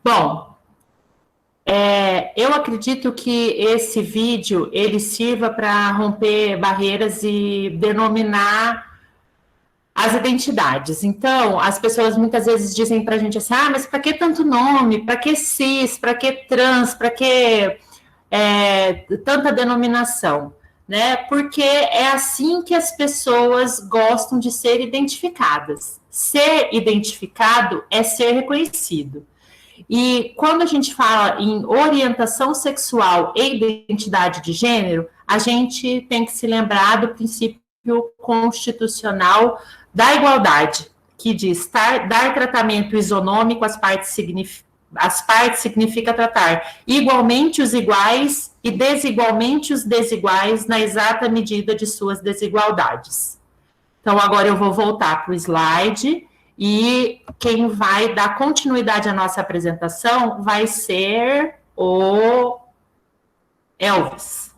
Bom, eu acredito que esse vídeo ele sirva para romper barreiras e denominar as identidades. Então, as pessoas muitas vezes dizem para a gente assim: ah, mas para que tanto nome? Para que cis? Para que trans? Para que tanta denominação? Né? Porque é assim que as pessoas gostam de ser identificadas. Ser identificado é ser reconhecido. E quando a gente fala em orientação sexual e identidade de gênero, a gente tem que se lembrar do princípio constitucional da igualdade, que diz dar tratamento isonômico às partes significa tratar igualmente os iguais e desigualmente os desiguais na exata medida de suas desigualdades. Então, agora eu vou voltar para o slide e quem vai dar continuidade à nossa apresentação vai ser o Elvis.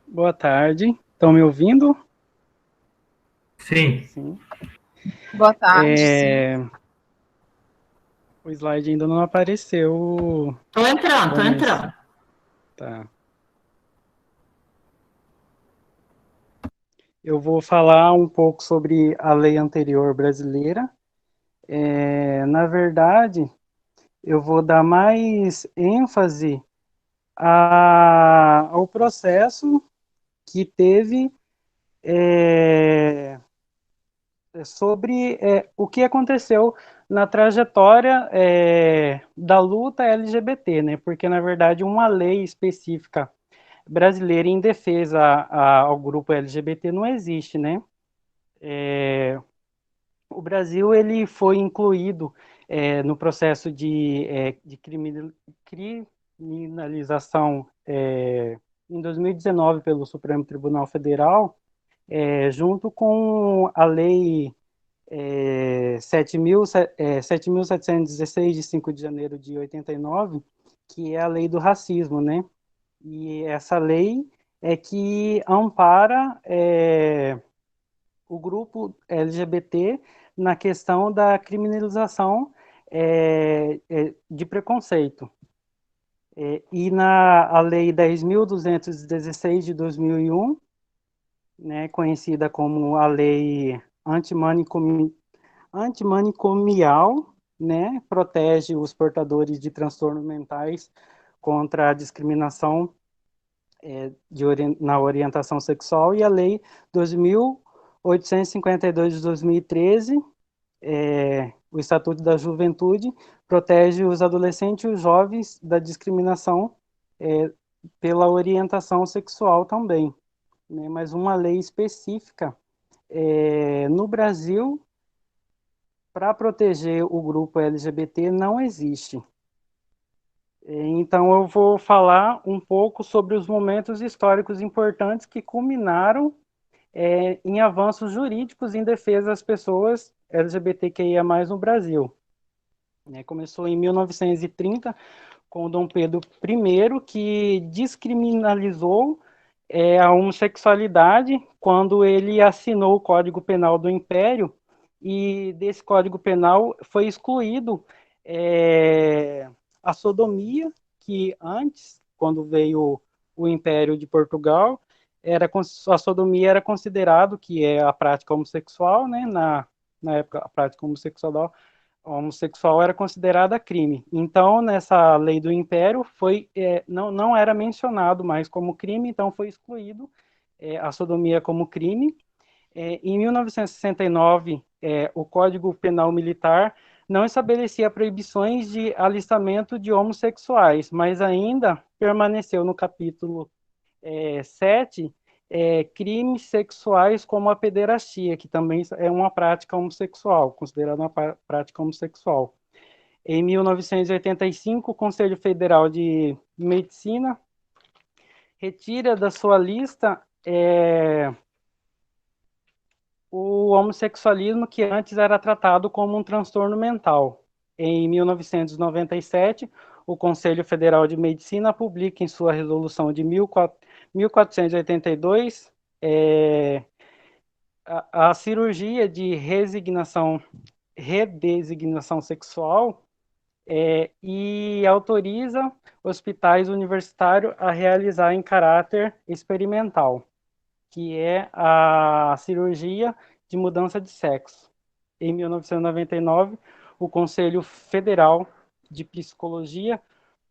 Boa tarde, estão me ouvindo? Sim. Sim. Boa tarde. O slide ainda não apareceu. Tô entrando. Tá. Eu vou falar um pouco sobre a lei anterior brasileira. Na verdade, eu vou dar mais ênfase ao processo que teve sobre o que aconteceu na trajetória da luta LGBT, né? Porque, na verdade, uma lei específica brasileira em defesa ao grupo LGBT não existe, né? O Brasil ele foi incluído no processo de criminalização em 2019 pelo Supremo Tribunal Federal, junto com a lei 7.716 de 5 de janeiro de 89, que é a lei do racismo, né? E essa lei é que ampara o grupo LGBT na questão da criminalização de preconceito. E a Lei 10.216 de 2001, né, conhecida como a Lei Antimanicomial, né, protege os portadores de transtornos mentais contra a discriminação na orientação sexual, e a Lei 2.852 de 2013, o Estatuto da Juventude, protege os adolescentes e os jovens da discriminação pela orientação sexual também. Né? Mas uma lei específica no Brasil para proteger o grupo LGBT não existe. Então, eu vou falar um pouco sobre os momentos históricos importantes que culminaram em avanços jurídicos em defesa das pessoas LGBTQIA+, no Brasil. Começou em 1930, com Dom Pedro I, que descriminalizou a homossexualidade quando ele assinou o Código Penal do Império, e desse Código Penal foi excluído a sodomia, que antes, quando veio o Império de Portugal, a sodomia era considerado que é a prática homossexual, né? Na época, a prática homossexual era considerada crime. Então, nessa lei do Império, não era mencionado mais como crime, então foi excluído a sodomia como crime. Em 1969, o Código Penal Militar não estabelecia proibições de alistamento de homossexuais, mas ainda permaneceu no capítulo 7, crimes sexuais como a pederastia, que também é uma prática homossexual, considerada uma prática homossexual. Em 1985, o Conselho Federal de Medicina retira da sua lista o homossexualismo, que antes era tratado como um transtorno mental. Em 1997, o Conselho Federal de Medicina publica em sua resolução de 1482 a cirurgia de redesignação sexual e autoriza hospitais universitários a realizar em caráter experimental, que é a cirurgia de mudança de sexo. Em 1999, o Conselho Federal de Psicologia,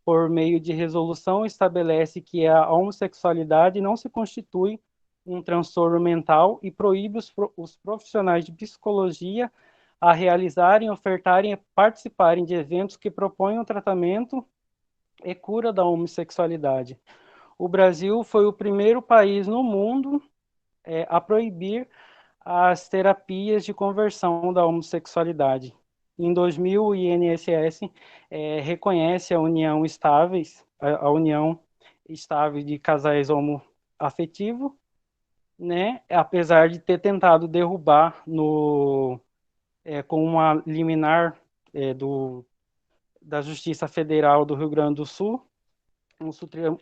por meio de resolução, estabelece que a homossexualidade não se constitui um transtorno mental e proíbe os profissionais de psicologia a realizarem, ofertarem e participarem de eventos que propõem o tratamento e cura da homossexualidade. O Brasil foi o primeiro país no mundo a proibir as terapias de conversão da homossexualidade. Em 2000, o INSS reconhece a união estável de casais homoafetivos, né, apesar de ter tentado derrubar com uma liminar da Justiça Federal do Rio Grande do Sul,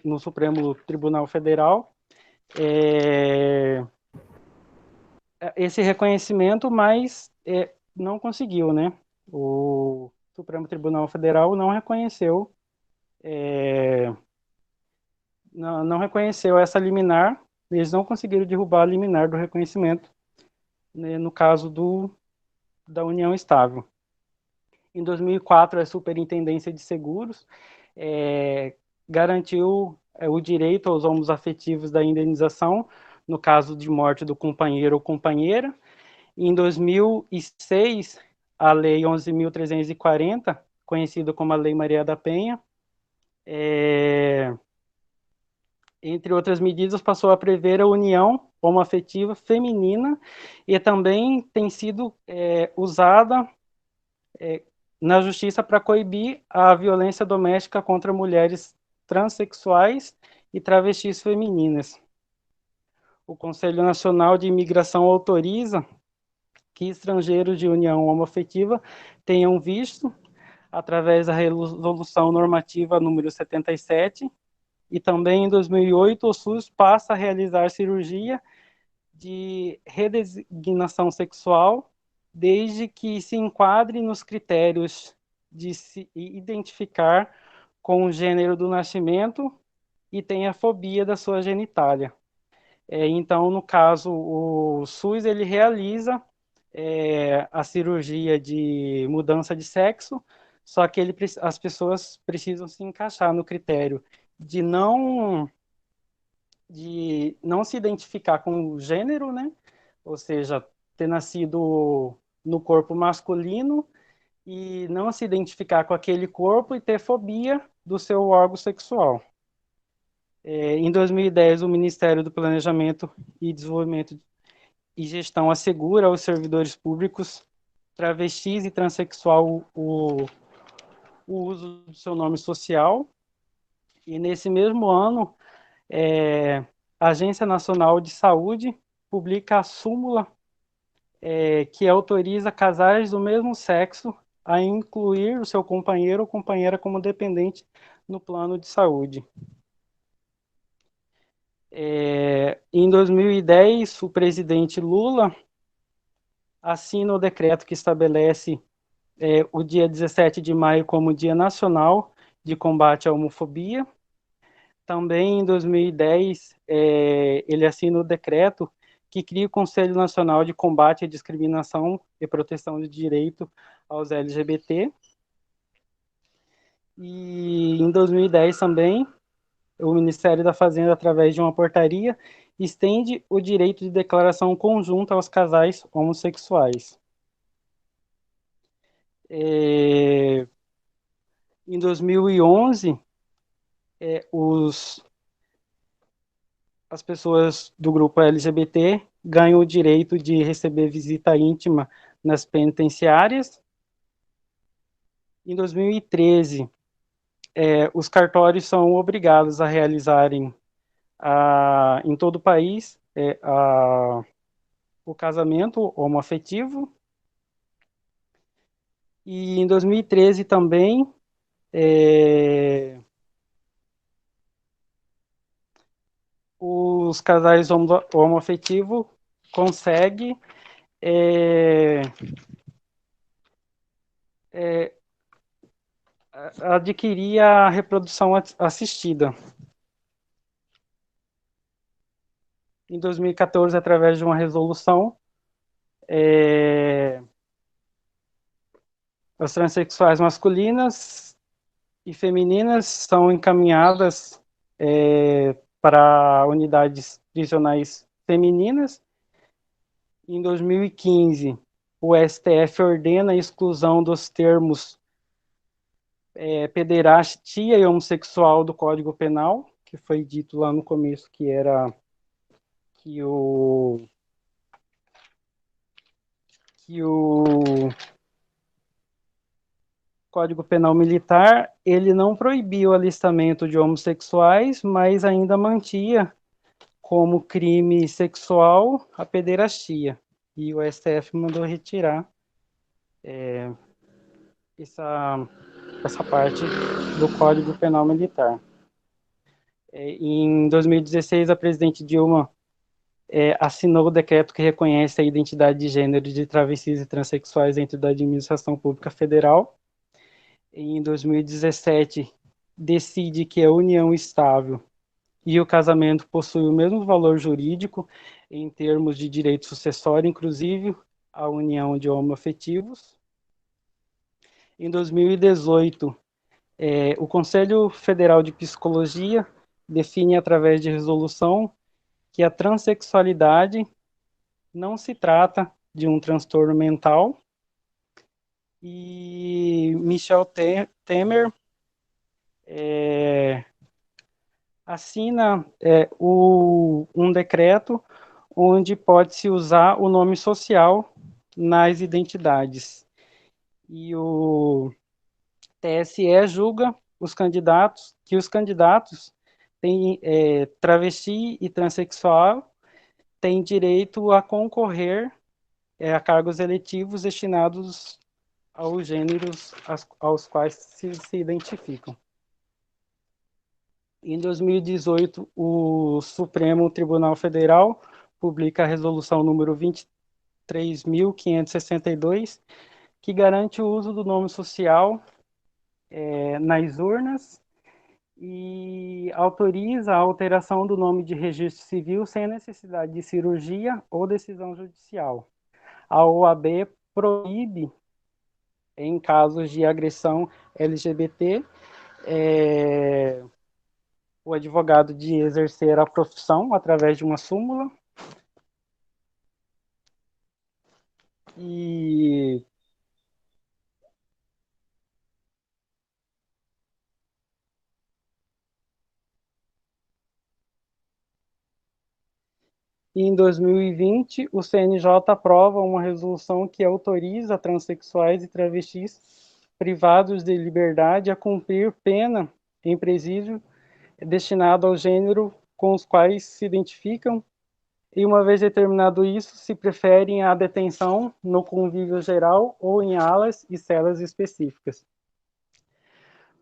no Supremo Tribunal Federal, esse reconhecimento, mas não conseguiu, né? O Supremo Tribunal Federal não reconheceu, não reconheceu essa liminar, eles não conseguiram derrubar a liminar do reconhecimento, né, no caso da união estável. Em 2004, a Superintendência de Seguros garantiu o direito aos homoafetivos da indenização no caso de morte do companheiro ou companheira. Em 2006, a Lei 11.340, conhecida como a Lei Maria da Penha, entre outras medidas, passou a prever a união homoafetiva feminina e também tem sido usada na justiça para coibir a violência doméstica contra mulheres transexuais e travestis femininas. O Conselho Nacional de Imigração autoriza que estrangeiros de união homoafetiva tenham visto, através da resolução normativa número 77, e também em 2008 o SUS passa a realizar cirurgia de redesignação sexual, desde que se enquadre nos critérios de se identificar com o gênero do nascimento e tenha fobia da sua genitália. Então, no caso, o SUS ele realiza a cirurgia de mudança de sexo, só que as pessoas precisam se encaixar no critério de não se identificar com o gênero, né? Ou seja, ter nascido no corpo masculino e não se identificar com aquele corpo e ter fobia do seu órgão sexual. Em 2010, o Ministério do Planejamento e Desenvolvimento e Gestão assegura aos servidores públicos travestis e transexual o uso do seu nome social. E nesse mesmo ano, a Agência Nacional de Saúde publica a súmula que autoriza casais do mesmo sexo a incluir o seu companheiro ou companheira como dependente no plano de saúde. Em 2010, o presidente Lula assina o decreto que estabelece o dia 17 de maio como Dia Nacional de Combate à Homofobia. Também em 2010, ele assina o decreto que cria o Conselho Nacional de Combate à Discriminação e Proteção do Direito aos LGBT. E em 2010 também, o Ministério da Fazenda, através de uma portaria, estende o direito de declaração conjunta aos casais homossexuais. Em 2011, as pessoas do grupo LGBT ganham o direito de receber visita íntima nas penitenciárias. Em 2013, os cartórios são obrigados a realizarem em todo o país o casamento homoafetivo. E em 2013 também Os casais homoafetivos conseguem adquirir a reprodução assistida. Em 2014, através de uma resolução, as transexuais masculinas e femininas são encaminhadas para unidades prisionais femininas. Em 2015, o STF ordena a exclusão dos termos pederastia e homossexual do Código Penal, que foi dito lá no começo que era que o Código Penal Militar, ele não proibiu o alistamento de homossexuais, mas ainda mantinha como crime sexual a pederastia. E o STF mandou retirar essa parte do Código Penal Militar. Em 2016, a presidente Dilma assinou o decreto que reconhece a identidade de gênero de travestis e transexuais dentro da administração pública federal. Em 2017, decide que a união estável e o casamento possuem o mesmo valor jurídico em termos de direito sucessório, inclusive a união de homoafetivos. Em 2018, o Conselho Federal de Psicologia define através de resolução que a transexualidade não se trata de um transtorno mental, e Michel Temer assina um decreto onde pode-se usar o nome social nas identidades. E o TSE julga que os candidatos têm travesti e transexual têm direito a concorrer a cargos eletivos destinados aos gêneros aos quais se identificam. Em 2018, o Supremo Tribunal Federal publica a resolução número 23.562, que garante o uso do nome social nas urnas e autoriza a alteração do nome de registro civil sem necessidade de cirurgia ou decisão judicial. A OAB proíbe, em casos de agressão LGBT, o advogado de exercer a profissão através de uma súmula. E em 2020, o CNJ aprova uma resolução que autoriza transexuais e travestis privados de liberdade a cumprir pena em presídio destinado ao gênero com os quais se identificam, e uma vez determinado isso, se preferem a detenção no convívio geral ou em alas e celas específicas.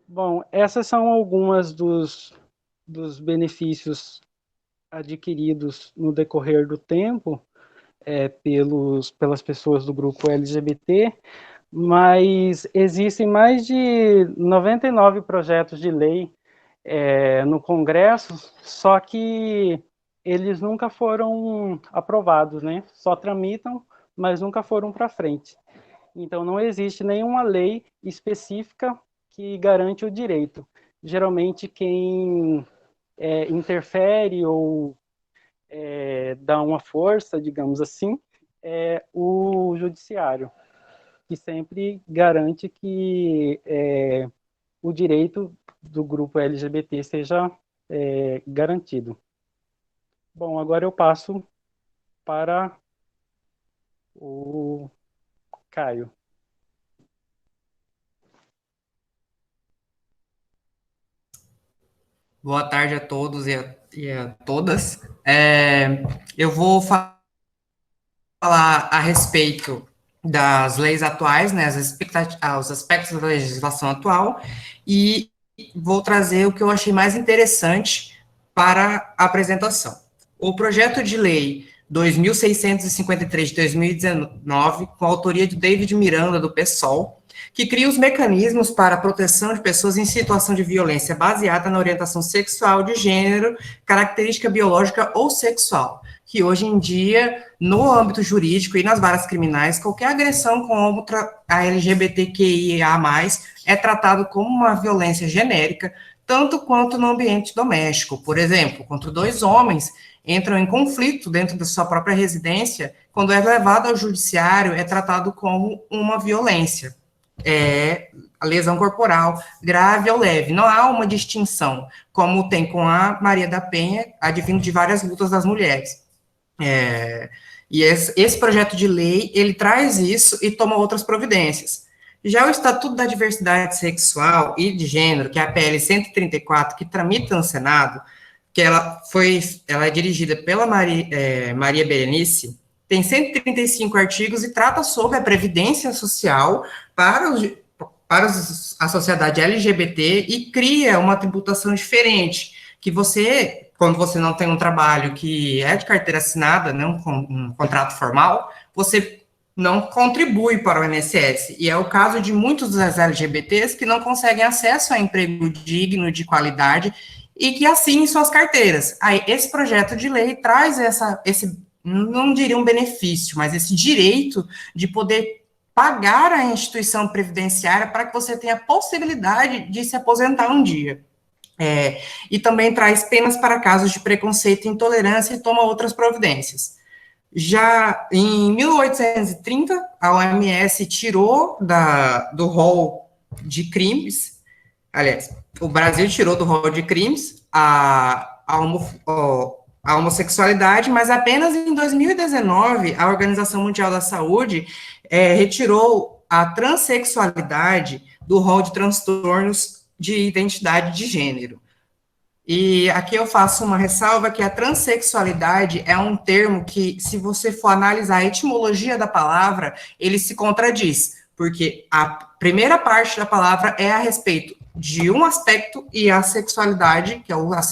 Bom, essas são algumas dos benefícios adquiridos no decorrer do tempo pelas pessoas do grupo LGBT, mas existem mais de 99 projetos de lei no Congresso, só que eles nunca foram aprovados, né? Só tramitam, mas nunca foram para frente. Então, não existe nenhuma lei específica que garante o direito. Geralmente, quem interfere ou dá uma força, digamos assim, é o judiciário, que sempre garante que o direito do grupo LGBT seja garantido. Bom, agora eu passo para o Caio. Boa tarde a todos e a todas. Eu vou falar a respeito das leis atuais, né, os aspectos da legislação atual, e vou trazer o que eu achei mais interessante para a apresentação. O projeto de lei 2653 de 2019, com a autoria de David Miranda, do PSOL, que cria os mecanismos para a proteção de pessoas em situação de violência baseada na orientação sexual, de gênero, característica biológica ou sexual, que hoje em dia, no âmbito jurídico e nas varas criminais, qualquer agressão contra a LGBTQIA+, é tratado como uma violência genérica, tanto quanto no ambiente doméstico. Por exemplo, contra 2 homens entram em conflito dentro da sua própria residência, quando é levado ao judiciário, é tratado como uma violência. A lesão corporal grave ou leve. Não há uma distinção, como tem com a Maria da Penha, advindo de várias lutas das mulheres. E esse projeto de lei, ele traz isso e toma outras providências. Já o Estatuto da Diversidade Sexual e de Gênero, que é a PL 134, que tramita no Senado, que ela é dirigida pela Maria Berenice, tem 135 artigos e trata sobre a previdência social para a sociedade LGBT e cria uma tributação diferente, que você, quando você não tem um trabalho que é de carteira assinada, né, um contrato formal, você não contribui para o INSS, e é o caso de muitos dos LGBTs que não conseguem acesso a emprego digno, de qualidade, e que assinem suas carteiras. Aí, esse projeto de lei traz esse, não diria um benefício, mas esse direito de poder pagar a instituição previdenciária para que você tenha a possibilidade de se aposentar um dia. E também traz penas para casos de preconceito e intolerância e toma outras providências. Já em 1830, a OMS tirou do rol de crimes, aliás, o Brasil tirou do rol de crimes a homossexualidade, mas apenas em 2019, a Organização Mundial da Saúde retirou a transexualidade do rol de transtornos de identidade de gênero. E aqui eu faço uma ressalva que a transexualidade é um termo que, se você for analisar a etimologia da palavra, ele se contradiz, porque a primeira parte da palavra é a respeito de um aspecto e a sexualidade, que é a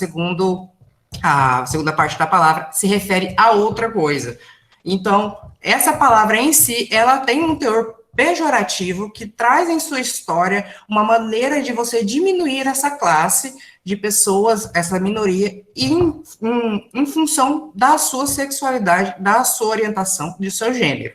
segunda parte da palavra, se refere a outra coisa. Então, essa palavra em si, ela tem um teor pejorativo que traz em sua história uma maneira de você diminuir essa classe de pessoas, essa minoria, em função da sua sexualidade, da sua orientação, de seu gênero.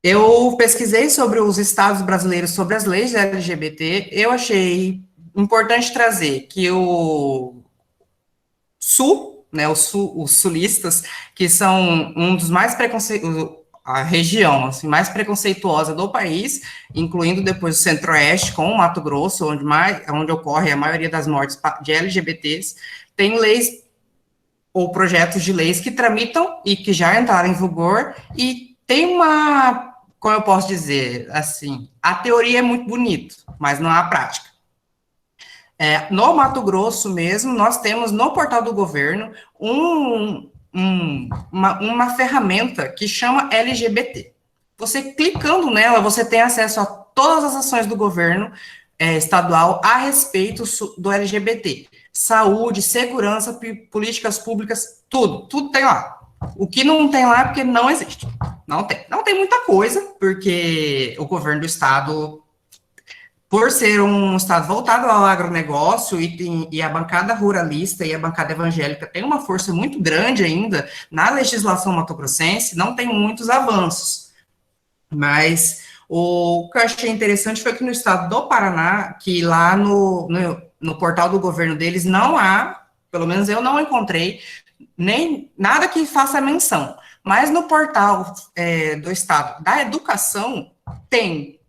Eu pesquisei sobre os estados brasileiros, sobre as leis LGBT, eu achei importante trazer que o Sul, né, os sulistas, que são um dos mais a região assim, mais preconceituosa do país, incluindo depois o Centro-Oeste, com o Mato Grosso, onde ocorre a maioria das mortes de LGBTs, tem leis ou projetos de leis que tramitam e que já entraram em vigor, e tem como eu posso dizer, assim, a teoria é muito bonita, mas não há a prática. No Mato Grosso mesmo, nós temos no portal do governo uma ferramenta que chama LGBT. Você clicando nela, você tem acesso a todas as ações do governo estadual a respeito do LGBT. Saúde, segurança, políticas públicas, tudo tem lá. O que não tem lá é porque não existe. Não tem muita coisa, porque o governo do estado, por ser um estado voltado ao agronegócio, e a bancada ruralista e a bancada evangélica tem uma força muito grande ainda na legislação mato-grossense, não tem muitos avanços. Mas o que eu achei interessante foi que no estado do Paraná, que lá no portal do governo deles não há, pelo menos eu não encontrei, nem nada que faça menção. Mas no portal do estado da educação tem.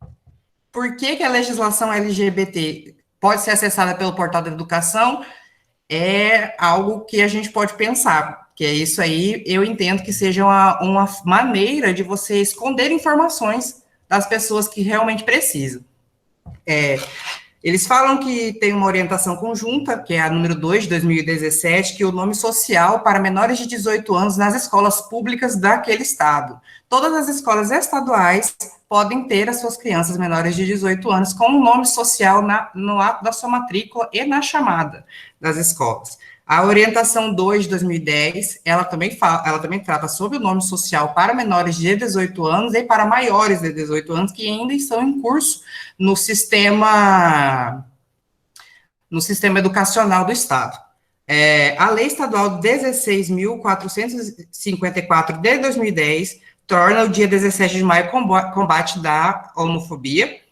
Por que a legislação LGBT pode ser acessada pelo portal da educação? É algo que a gente pode pensar, que é isso aí, eu entendo que seja uma maneira de você esconder informações das pessoas que realmente precisam. Eles falam que tem uma orientação conjunta, que é a número 2 de 2017, que é o nome social para menores de 18 anos nas escolas públicas daquele estado. Todas as escolas estaduais podem ter as suas crianças menores de 18 anos com o nome social no ato da sua matrícula e na chamada das escolas. A orientação 2 de 2010, ela também trata sobre o nome social para menores de 18 anos e para maiores de 18 anos que ainda estão em curso no sistema educacional do Estado. A Lei Estadual 16.454 de 2010 torna o dia 17 de maio combate da homofobia.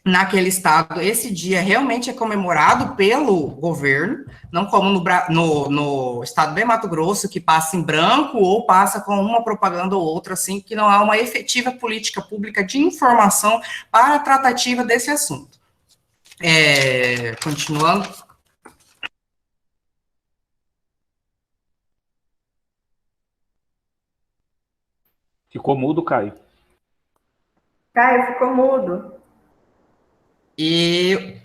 Naquele estado, esse dia realmente é comemorado pelo governo, não como no estado de Mato Grosso, que passa em branco ou passa com uma propaganda ou outra, assim, que não há uma efetiva política pública de informação para a tratativa desse assunto. Continuando. Ficou mudo, Caio. Caio, ficou mudo. E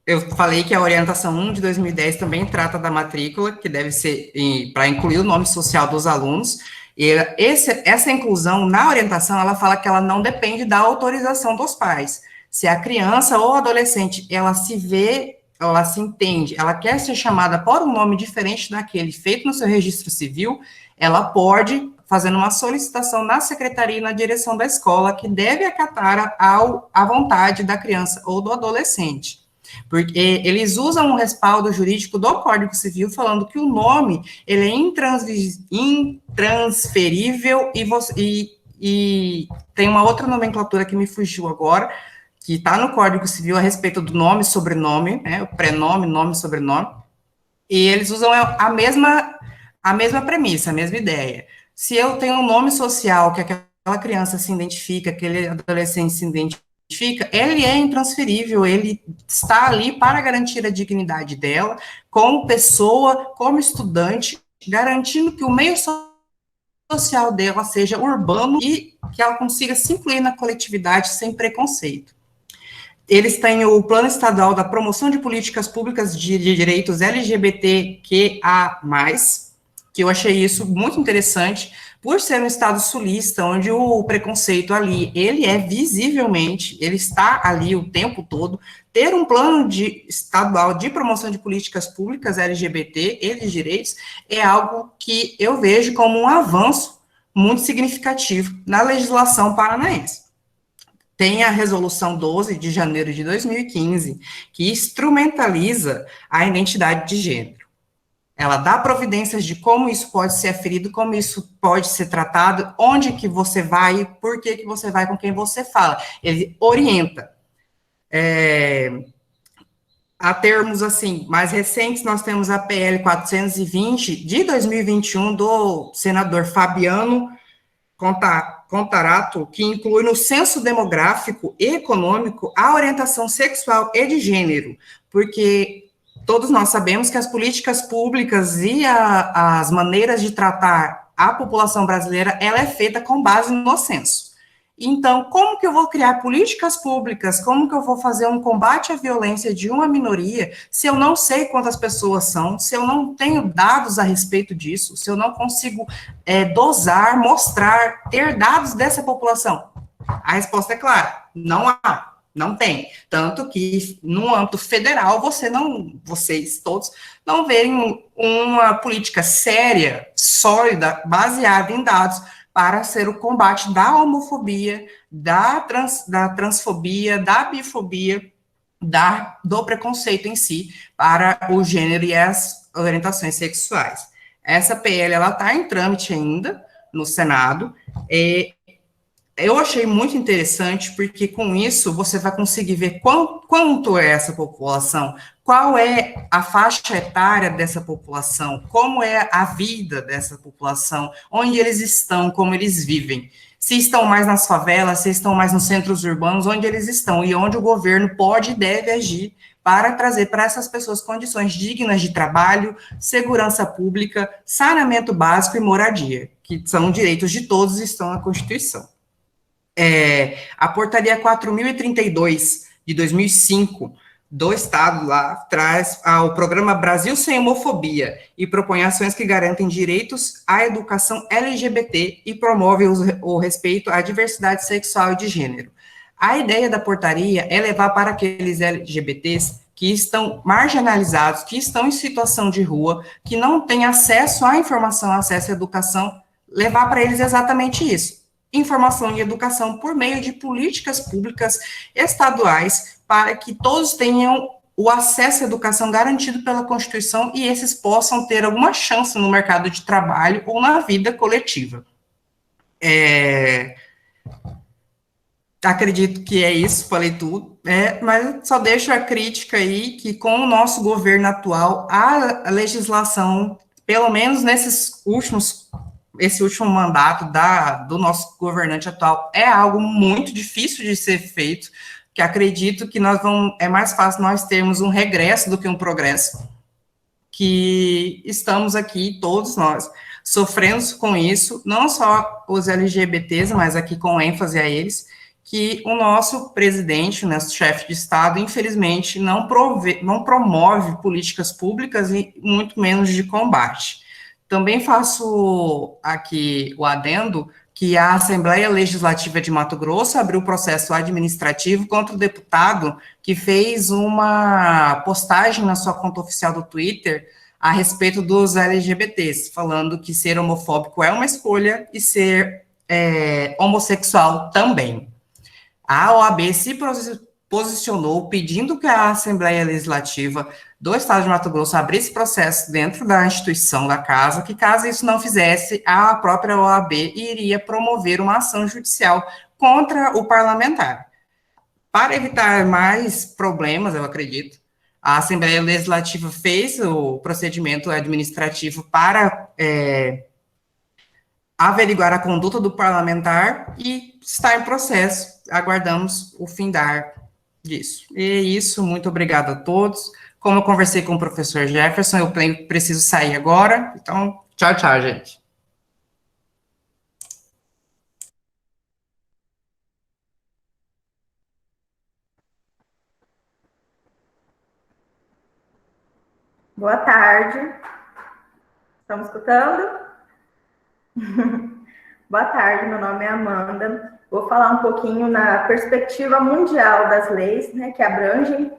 eu falei que a orientação 1 de 2010 também trata da matrícula, que deve ser para incluir o nome social dos alunos. E essa inclusão na orientação, ela fala que ela não depende da autorização dos pais. Se a criança ou adolescente, ela se vê, ela se entende, ela quer ser chamada por um nome diferente daquele feito no seu registro civil, ela pode, fazendo uma solicitação na secretaria e na direção da escola, que deve acatar a vontade da criança ou do adolescente. Porque eles usam um respaldo jurídico do Código Civil falando que o nome, ele é intransferível e tem uma outra nomenclatura que me fugiu agora, que está no Código Civil a respeito do nome e sobrenome, né, o prenome, nome e sobrenome, e eles usam a mesma premissa, a mesma ideia. Se eu tenho um nome social que aquela criança se identifica, aquele adolescente se identifica, ele é intransferível, ele está ali para garantir a dignidade dela, como pessoa, como estudante, garantindo que o meio social dela seja urbano e que ela consiga se incluir na coletividade sem preconceito. Eles têm o Plano Estadual da Promoção de Políticas Públicas de Direitos LGBTQA+, que eu achei isso muito interessante, por ser um estado sulista, onde o preconceito ali, ele é visivelmente, ele está ali o tempo todo, ter um plano estadual de promoção de políticas públicas LGBT e de direitos é algo que eu vejo como um avanço muito significativo na legislação paranaense. Tem a Resolução 12 de janeiro de 2015, que instrumentaliza a identidade de gênero. Ela dá providências de como isso pode ser aferido, como isso pode ser tratado, onde que você vai, por que você vai, com quem você fala. Ele orienta. A termos, assim, mais recentes, nós temos a PL 420, de 2021, do senador Fabiano Contarato, que inclui no censo demográfico e econômico a orientação sexual e de gênero, porque todos nós sabemos que as políticas públicas e as maneiras de tratar a população brasileira, ela é feita com base no censo. Então, como que eu vou criar políticas públicas, como que eu vou fazer um combate à violência de uma minoria, se eu não sei quantas pessoas são, se eu não tenho dados a respeito disso, se eu não consigo dosar, mostrar, ter dados dessa população? A resposta é clara, não há. Não tem. Tanto que, no âmbito federal, vocês todos não veem uma política séria, sólida, baseada em dados, para ser o combate da homofobia, da transfobia, da bifobia, do preconceito em si, para o gênero e as orientações sexuais. Essa PL, ela está em trâmite ainda, no Senado, eu achei muito interessante, porque com isso você vai conseguir ver quanto é essa população, qual é a faixa etária dessa população, como é a vida dessa população, onde eles estão, como eles vivem, se estão mais nas favelas, se estão mais nos centros urbanos, onde eles estão, e onde o governo pode e deve agir para trazer para essas pessoas condições dignas de trabalho, segurança pública, saneamento básico e moradia, que são direitos de todos e estão na Constituição. A portaria 4.032, de 2005, do Estado lá traz o programa Brasil Sem Homofobia e propõe ações que garantem direitos à educação LGBT e promove o respeito à diversidade sexual e de gênero. A ideia da portaria é levar para aqueles LGBTs que estão marginalizados, que estão em situação de rua, que não têm acesso à informação, acesso à educação, levar para eles exatamente isso. Informação e educação por meio de políticas públicas estaduais para que todos tenham o acesso à educação garantido pela Constituição e esses possam ter alguma chance no mercado de trabalho ou na vida coletiva. Acredito que é isso, falei tudo, mas só deixo a crítica aí que com o nosso governo atual, a legislação, pelo menos esse último mandato do nosso governante atual, é algo muito difícil de ser feito, que acredito que é mais fácil nós termos um regresso do que um progresso, que estamos aqui, todos nós, sofrendo com isso, não só os LGBTs, mas aqui com ênfase a eles, que o nosso presidente, o nosso chefe de Estado, infelizmente, não promove políticas públicas e muito menos de combate. Também faço aqui o adendo que a Assembleia Legislativa de Mato Grosso abriu processo administrativo contra o deputado que fez uma postagem na sua conta oficial do Twitter a respeito dos LGBTs, falando que ser homofóbico é uma escolha e ser homossexual também. A OAB se posicionou pedindo que a Assembleia Legislativa do Estado de Mato Grosso abrisse processo dentro da instituição da casa, que caso isso não fizesse, a própria OAB iria promover uma ação judicial contra o parlamentar. Para evitar mais problemas, eu acredito, a Assembleia Legislativa fez o procedimento administrativo para averiguar a conduta do parlamentar e está em processo. Aguardamos o findar disso. E é isso, muito obrigado a todos. Como eu conversei com o professor Jefferson, eu preciso sair agora. Então, tchau, tchau, gente. Boa tarde. Estão me escutando? Boa tarde, meu nome é Amanda. Vou falar um pouquinho na perspectiva mundial das leis, né, que abrangem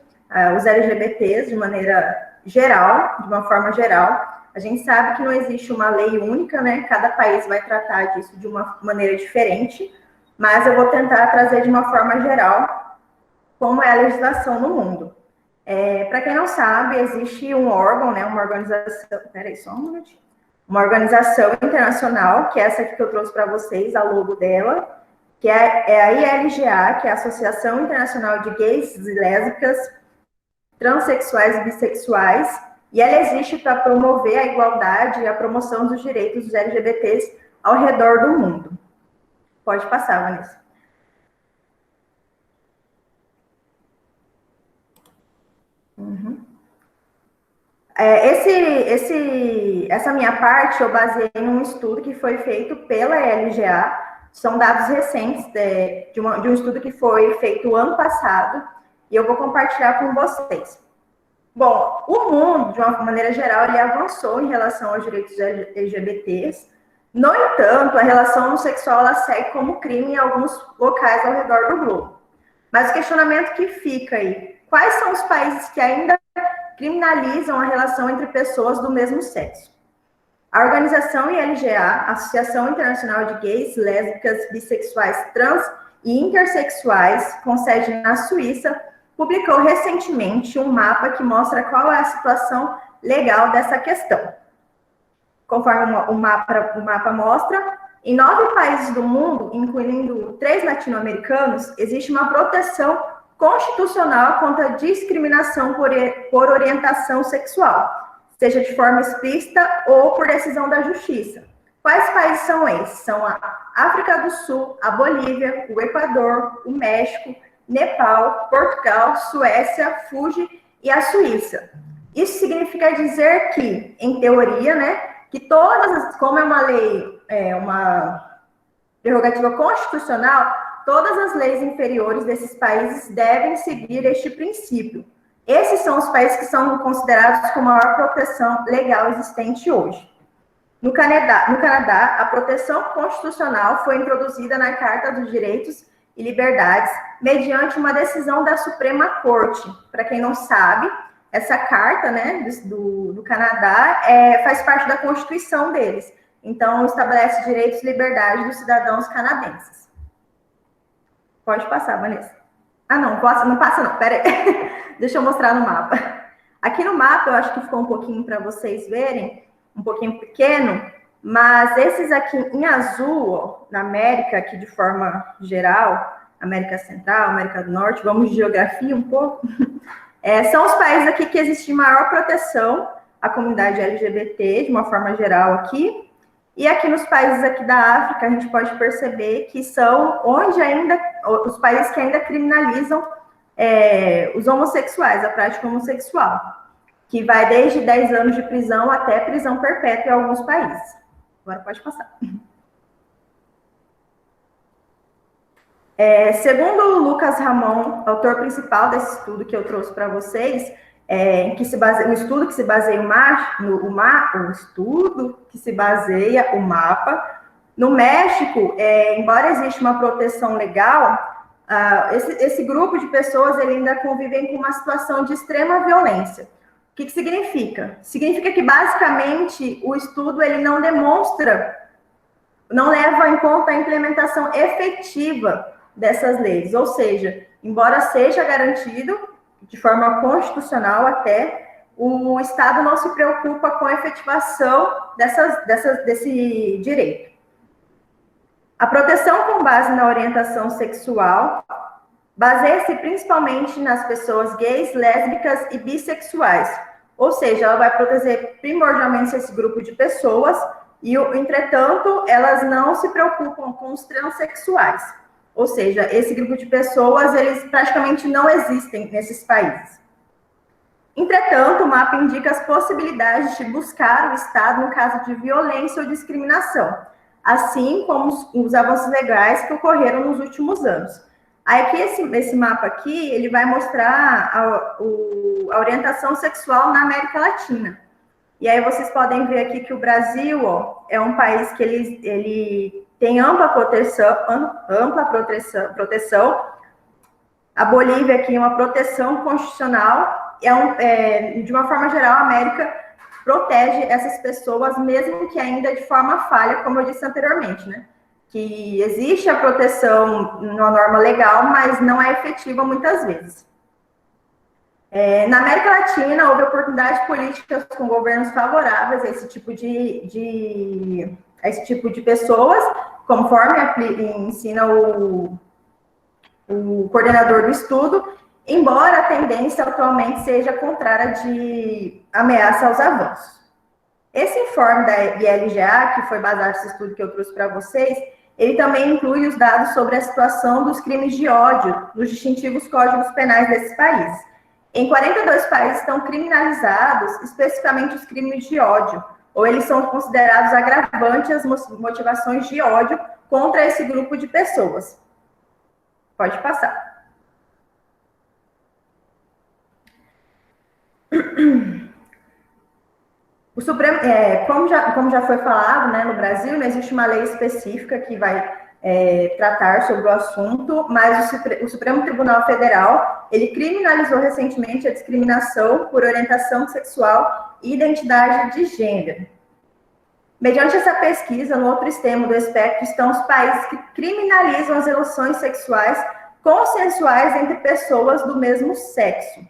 os LGBTs de maneira geral, de uma forma geral. A gente sabe que não existe uma lei única, né? Cada país vai tratar disso de uma maneira diferente, mas eu vou tentar trazer de uma forma geral como é a legislação no mundo. Para quem não sabe, existe um órgão, né, uma organização... Peraí, só um minutinho. Uma organização internacional, que é essa aqui que eu trouxe para vocês, a logo dela, que é a ILGA, que é a Associação Internacional de Gays e Lésbicas, Transsexuais e Bissexuais, e ela existe para promover a igualdade e a promoção dos direitos dos LGBTs ao redor do mundo. Pode passar, Vanessa. Essa minha parte eu baseei num estudo que foi feito pela LGA, são dados recentes de um estudo que foi feito ano passado, e eu vou compartilhar com vocês. Bom, o mundo, de uma maneira geral, ele avançou em relação aos direitos LGBTs. No entanto, a relação homossexual ela segue como crime em alguns locais ao redor do globo. Mas o questionamento que fica aí, quais são os países que ainda criminalizam a relação entre pessoas do mesmo sexo? A organização ILGA, Associação Internacional de Gays, Lésbicas, Bissexuais, Trans e Intersexuais, com sede na Suíça, publicou recentemente um mapa que mostra qual é a situação legal dessa questão. Conforme o mapa mostra, em 9 países do mundo, incluindo 3 latino-americanos, existe uma proteção constitucional contra a discriminação por orientação sexual, seja de forma explícita ou por decisão da justiça. Quais países são esses? São a África do Sul, a Bolívia, o Equador, o México, Nepal, Portugal, Suécia, Fuji e a Suíça. Isso significa dizer que, em teoria, né, que como é uma lei, uma prerrogativa constitucional, todas as leis inferiores desses países devem seguir este princípio. Esses são os países que são considerados com maior proteção legal existente hoje. No Canadá, a proteção constitucional foi introduzida na Carta dos Direitos e Liberdades mediante uma decisão da Suprema Corte. Para quem não sabe, essa carta, né, do Canadá faz parte da Constituição deles. Então, estabelece direitos e liberdades dos cidadãos canadenses. Pode passar, Vanessa. Ah, não passa não, pera aí. Deixa eu mostrar no mapa. Aqui no mapa, eu acho que ficou um pouquinho para vocês verem, um pouquinho pequeno, mas esses aqui em azul, ó, na América, aqui de forma geral, América Central, América do Norte, vamos de geografia um pouco, são os países aqui que existe maior proteção à comunidade LGBT, de uma forma geral aqui, e aqui nos países aqui da África, a gente pode perceber que são onde ainda, os países que ainda criminalizam os homossexuais, a prática homossexual, que vai desde 10 anos de prisão até prisão perpétua em alguns países. Agora pode passar. Segundo o Lucas Ramon, autor principal desse estudo que eu trouxe para vocês, o estudo que se baseia o mapa, no México, embora exista uma proteção legal, esse grupo de pessoas ele ainda convivem com uma situação de extrema violência. O que significa? Significa que, basicamente, o estudo ele não leva em conta a implementação efetiva dessas leis. Ou seja, embora seja garantido, de forma constitucional até, o Estado não se preocupa com a efetivação desse direito. A proteção com base na orientação sexual baseia-se principalmente nas pessoas gays, lésbicas e bissexuais. Ou seja, ela vai proteger primordialmente esse grupo de pessoas e, entretanto, elas não se preocupam com os transexuais. Ou seja, esse grupo de pessoas, eles praticamente não existem nesses países. Entretanto, o mapa indica as possibilidades de buscar o Estado no caso de violência ou discriminação, assim como os avanços legais que ocorreram nos últimos anos. Aí aqui, esse mapa aqui, ele vai mostrar a orientação sexual na América Latina. E aí vocês podem ver aqui que o Brasil, ó, é um país que ele tem ampla proteção. A Bolívia aqui é uma proteção constitucional. De uma forma geral, a América protege essas pessoas, mesmo que ainda de forma falha, como eu disse anteriormente, né? Que existe a proteção numa norma legal, mas não é efetiva muitas vezes. Na América Latina, houve oportunidades políticas com governos favoráveis a esse tipo de pessoas, conforme ensina o coordenador do estudo, embora a tendência atualmente seja contrária de ameaça aos avanços. Esse informe da ILGA, que foi baseado nesse estudo que eu trouxe para vocês, ele também inclui os dados sobre a situação dos crimes de ódio nos distintivos códigos penais desses países. Em 42 países estão criminalizados especificamente os crimes de ódio, ou eles são considerados agravantes às motivações de ódio contra esse grupo de pessoas. Pode passar. O Supremo, como já foi falado, né, no Brasil não existe uma lei específica que vai tratar sobre o assunto, mas o Supremo Tribunal Federal, ele criminalizou recentemente a discriminação por orientação sexual e identidade de gênero. Mediante essa pesquisa, no outro extremo do espectro estão os países que criminalizam as relações sexuais consensuais entre pessoas do mesmo sexo.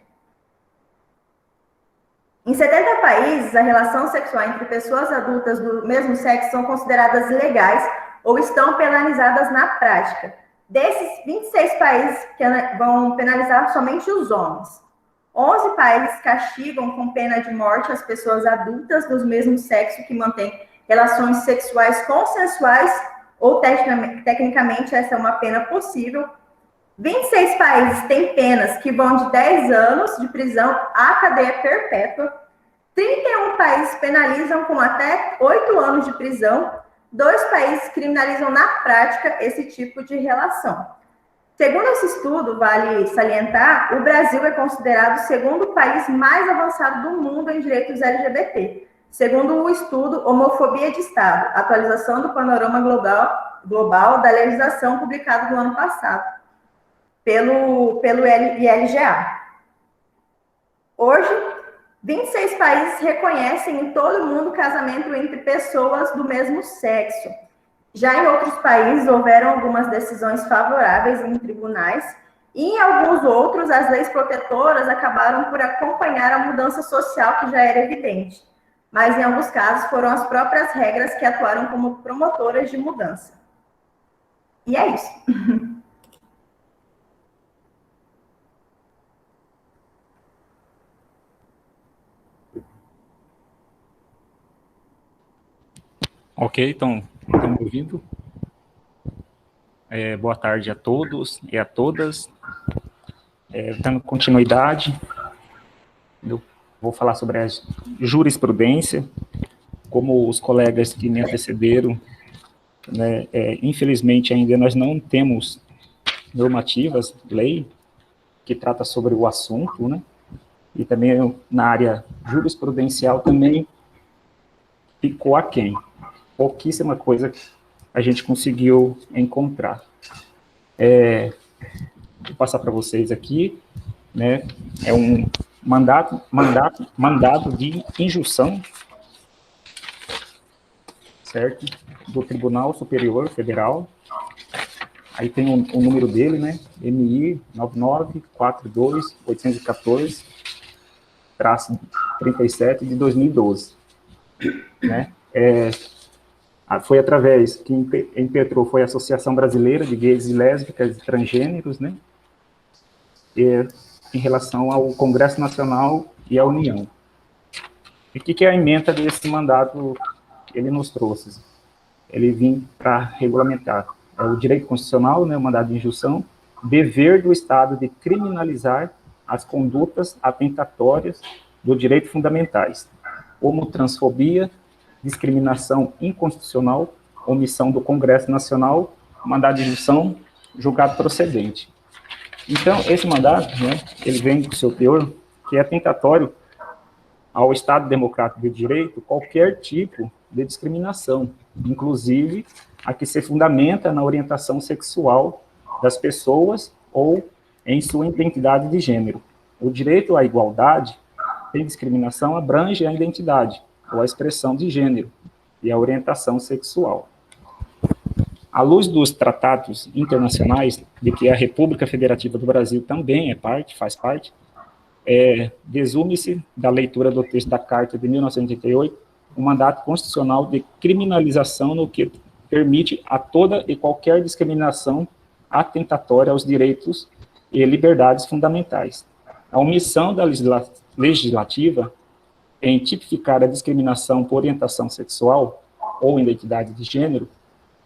Em 70 países, a relação sexual entre pessoas adultas do mesmo sexo são consideradas legais ou estão penalizadas na prática. Desses 26 países que vão penalizar somente os homens. 11 países castigam com pena de morte as pessoas adultas do mesmo sexo que mantêm relações sexuais consensuais ou tecnicamente essa é uma pena possível. 26 países têm penas que vão de 10 anos de prisão à cadeia perpétua. 31 países penalizam com até 8 anos de prisão. 2 países criminalizam na prática esse tipo de relação. Segundo esse estudo, vale salientar, o Brasil é considerado o segundo país mais avançado do mundo em direitos LGBT. Segundo o estudo Homofobia de Estado, atualização do panorama global da legislação publicado no ano passado, pelo ILGA. Hoje, 26 países reconhecem em todo o mundo o casamento entre pessoas do mesmo sexo. Já em outros países, houveram algumas decisões favoráveis em tribunais, e em alguns outros, as leis protetoras acabaram por acompanhar a mudança social que já era evidente. Mas, em alguns casos, foram as próprias regras que atuaram como promotoras de mudança. E é isso. Ok, então, estamos ouvindo? Boa tarde a todos e a todas. Dando continuidade, eu vou falar sobre a jurisprudência. Como os colegas que me antecederam, né, infelizmente ainda nós não temos normativas, lei, que trata sobre o assunto, né? E também na área jurisprudencial também ficou aquém. Pouquíssima coisa a gente conseguiu encontrar. Vou passar para vocês aqui, né? É um mandado de injunção, certo? Do Tribunal Superior Federal. Aí tem o número dele, né? MI 99-42814-37 de 2012, né? Foi através que impetrou foi a Associação Brasileira de Gays e Lésbicas e Transgêneros, né? Em relação ao Congresso Nacional e à União. E o que é a ementa desse mandato que ele nos trouxe? Ele vinha para regulamentar o direito constitucional, né, o mandado de injunção, dever do Estado de criminalizar as condutas atentatórias do direito fundamentais, como transfobia, discriminação inconstitucional, omissão do Congresso Nacional, mandado de injunção, julgado procedente. Então, esse mandado, né, ele vem do seu teor, que é tentatório ao Estado Democrático de Direito qualquer tipo de discriminação, inclusive a que se fundamenta na orientação sexual das pessoas ou em sua identidade de gênero. O direito à igualdade sem discriminação abrange a identidade ou a expressão de gênero e a orientação sexual. À luz dos tratados internacionais, de que a República Federativa do Brasil também faz parte, desume-se da leitura do texto da Carta de 1988 o mandato constitucional de criminalização no que permite a toda e qualquer discriminação atentatória aos direitos e liberdades fundamentais. A omissão da legislativa em tipificar a discriminação por orientação sexual ou identidade de gênero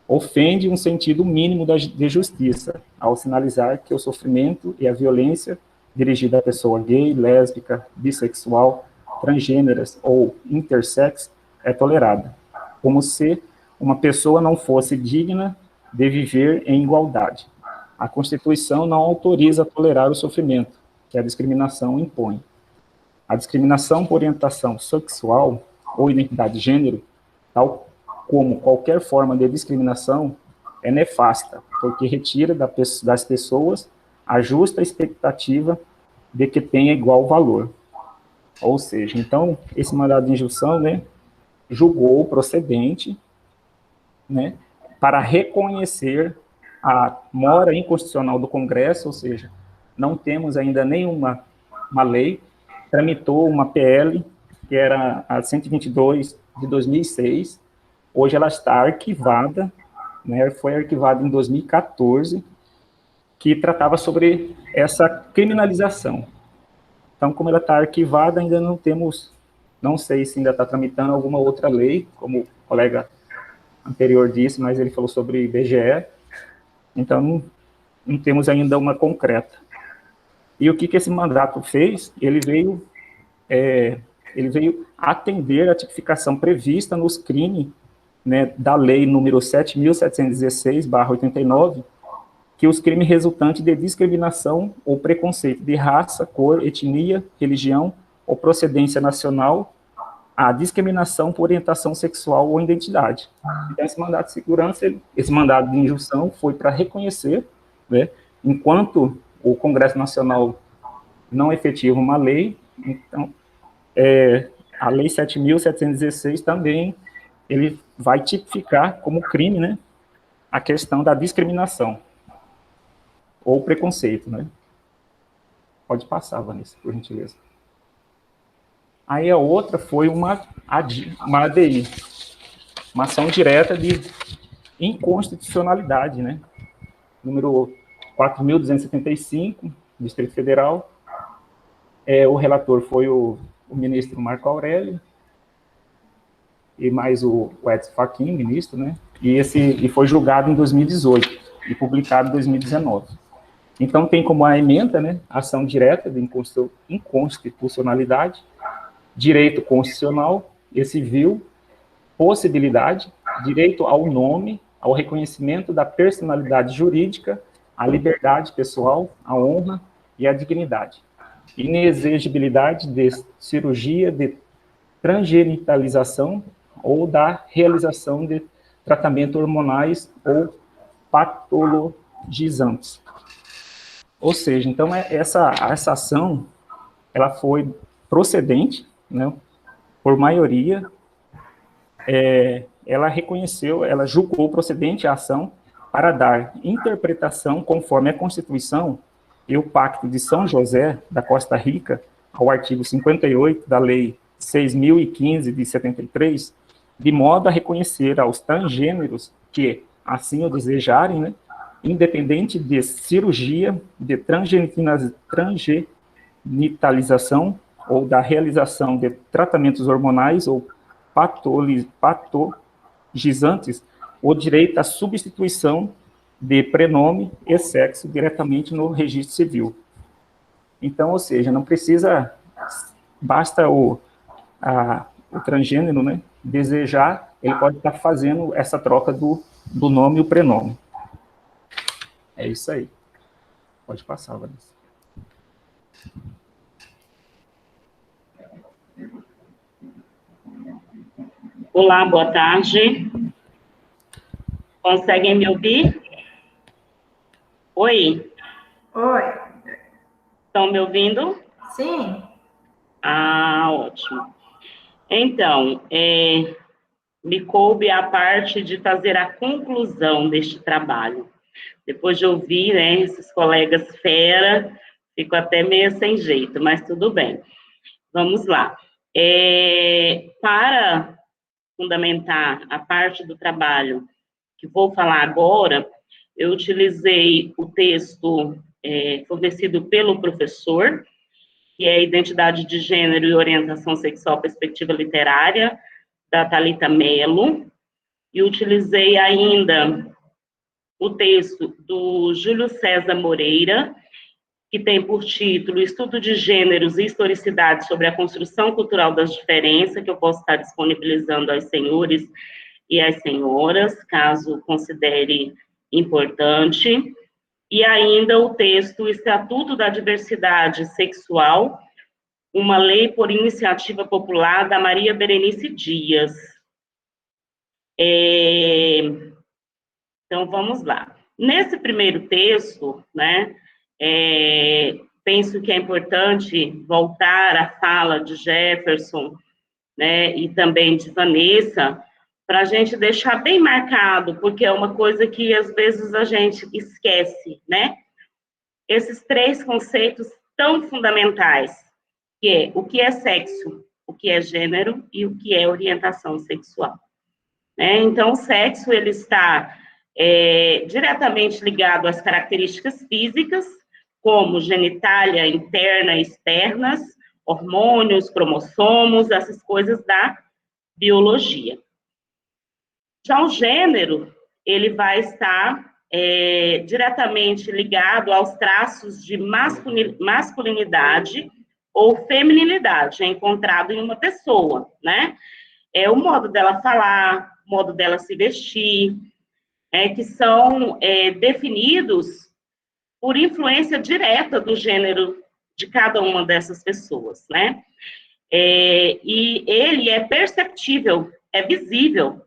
ofende um sentido mínimo de justiça, ao sinalizar que o sofrimento e a violência dirigida à pessoa gay, lésbica, bissexual, transgêneras ou intersex é tolerada, como se uma pessoa não fosse digna de viver em igualdade. A Constituição não autoriza a tolerar o sofrimento que a discriminação impõe. A discriminação por orientação sexual ou identidade de gênero, tal como qualquer forma de discriminação, é nefasta, porque retira das pessoas a justa expectativa de que tenha igual valor. Ou seja, então, esse mandado de injunção, né, julgou procedente, né, para reconhecer a mora inconstitucional do Congresso, ou seja, não temos ainda nenhuma lei, tramitou uma PL, que era a 122 de 2006, hoje ela está arquivada, né, foi arquivada em 2014, que tratava sobre essa criminalização. Então, como ela está arquivada, ainda não temos, não sei se ainda está tramitando alguma outra lei, como o colega anterior disse, mas ele falou sobre IBGE, então não temos ainda uma concreta. E o que esse mandato fez? Ele veio atender a tipificação prevista nos crimes, né, da lei número 7.716/89, que os crimes resultantes de discriminação ou preconceito de raça, cor, etnia, religião ou procedência nacional, a discriminação por orientação sexual ou identidade. Então, esse mandado de segurança, esse mandado de injunção foi para reconhecer, né, enquanto o Congresso Nacional não efetiva uma lei, então, a Lei 7.716 também, ele vai tipificar como crime, né, a questão da discriminação ou preconceito, né. Pode passar, Vanessa, por gentileza. Aí a outra foi uma ADI, uma ação direta de inconstitucionalidade, né? Número 4.275, Distrito Federal. O relator foi o ministro Marco Aurélio, e mais o Edson Fachin, ministro, né? E foi julgado em 2018 e publicado em 2019. Então, tem como a ementa, né, ação direta de inconstitucionalidade, direito constitucional e civil, possibilidade, direito ao nome, ao reconhecimento da personalidade jurídica, à liberdade pessoal, à honra e à dignidade. Inexigibilidade de cirurgia de transgenitalização ou da realização de tratamentos hormonais ou patologizantes. Ou seja, então, essa ação, ela foi procedente, né, por maioria, ela reconheceu, ela julgou procedente a ação para dar interpretação conforme a Constituição e o Pacto de São José da Costa Rica, ao artigo 58 da Lei 6.015 de 73, de modo a reconhecer aos transgêneros que assim o desejarem, né, independente de cirurgia de transgenitalização ou da realização de tratamentos hormonais ou patologizantes, o direito à substituição de prenome e sexo diretamente no registro civil. Então, ou seja, não precisa, basta o transgênero, né, desejar, ele pode estar fazendo essa troca do nome e o prenome. É isso aí. Pode passar, Vanessa. Olá, boa tarde. Conseguem me ouvir? Oi? Oi. Estão me ouvindo? Sim. Ah, ótimo. Então, me coube a parte de fazer a conclusão deste trabalho. Depois de ouvir, né, esses colegas fera, fico até meio sem jeito, mas tudo bem. Vamos lá. Para fundamentar a parte do trabalho que vou falar agora, eu utilizei o texto fornecido pelo professor, que é Identidade de Gênero e Orientação Sexual, Perspectiva Literária, da Thalita Mello, e utilizei ainda o texto do Júlio César Moreira, que tem por título Estudo de Gêneros e Historicidade sobre a Construção Cultural das Diferenças, que eu posso estar disponibilizando aos senhores e às senhoras, caso considere importante. E ainda o texto Estatuto da Diversidade Sexual, uma lei por iniciativa popular, da Maria Berenice Dias. Então, vamos lá. Nesse primeiro texto, né, penso que é importante voltar à fala de Jefferson, né, e também de Vanessa, para a gente deixar bem marcado, porque é uma coisa que às vezes a gente esquece, né? Esses três conceitos tão fundamentais, que é o que é sexo, o que é gênero e o que é orientação sexual. Né? Então, o sexo, ele está diretamente ligado às características físicas, como genitália interna e externas, hormônios, cromossomos, essas coisas da biologia. Já o gênero, ele vai estar diretamente ligado aos traços de masculinidade ou feminilidade encontrado em uma pessoa, né? O modo dela falar, o modo dela se vestir, que são definidos por influência direta do gênero de cada uma dessas pessoas, né? E ele é perceptível, é visível,